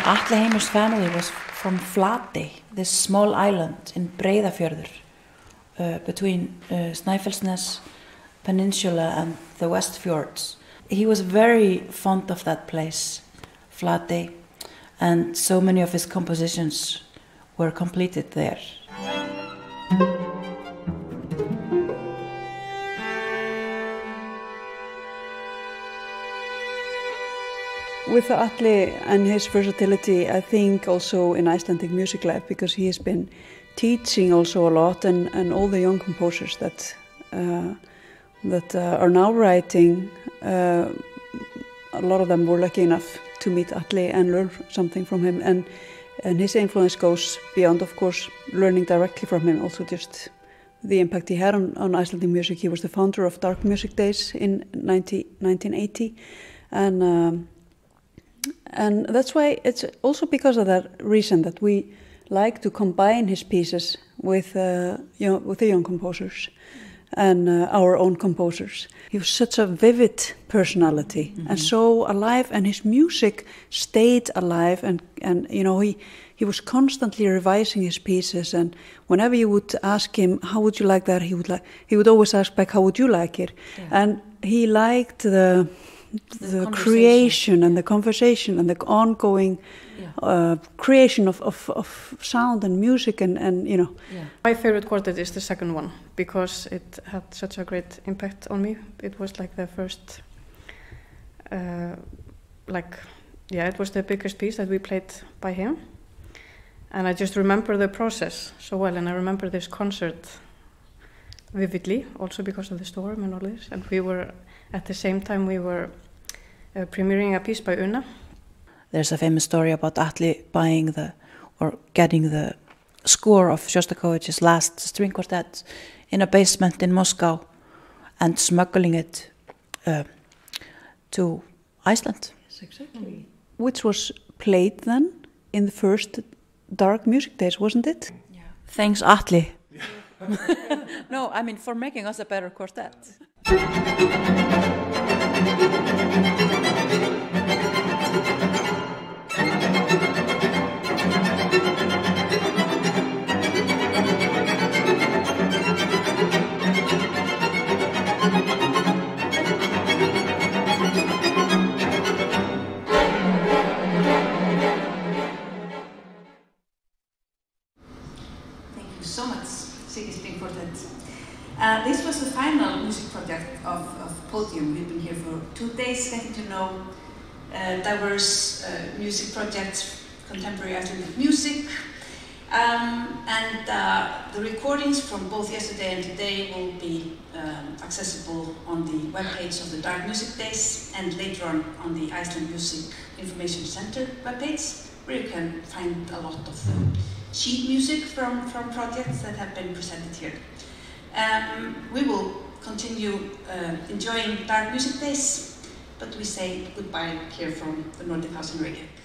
Atli Heimir's family was from Flatey, this small island in Breiðafjörður, between Snæfellsnes Peninsula and the West Fjords. He was very fond of that place, Flatey, and so many of his compositions were completed there. With Atli and his versatility, I think also in Icelandic music life, because he has been teaching also a lot, and all the young composers that are now writing, a lot of them were lucky enough to meet Atli and learn something from him, and his influence goes beyond, of course, learning directly from him, also just the impact he had on Icelandic music. He was the founder of Dark Music Days in 1980, and that's why it's also because of that reason that we like to combine his pieces with the young composers and our own composers. He was such a vivid personality and so alive, and his music stayed alive, and he was constantly revising his pieces, and whenever you would ask him, how would you like that, he would always ask back, how would you like it? Yeah. And he liked the creation and the conversation and the ongoing creation of sound and music and you know. Yeah. My favorite quartet is the second one because it had such a great impact on me. It was like the first, it was the biggest piece that we played by him, and I just remember the process so well, and I remember this concert vividly, also because of the storm and all this, and we were at the same time premiering a piece by Una. There's a famous story about Atli getting the score of Shostakovich's last string quartet in a basement in Moscow and smuggling it to Iceland. Yes, exactly. Which was played then in the first Dark Music Days, wasn't it? Yeah. Thanks, Atli. No, I mean for making us a better quartet. This was the final music project of PODIUM. We've been here for 2 days getting to know diverse music projects, contemporary Icelandic music, And the recordings from both yesterday and today will be accessible on the webpage of the Dark Music Days and later on the Iceland Music Information Centre webpage, where you can find a lot of the sheet music from projects that have been presented here. We will continue enjoying Dark Music Days, but we say goodbye here from the Nordic House in Reykjavík.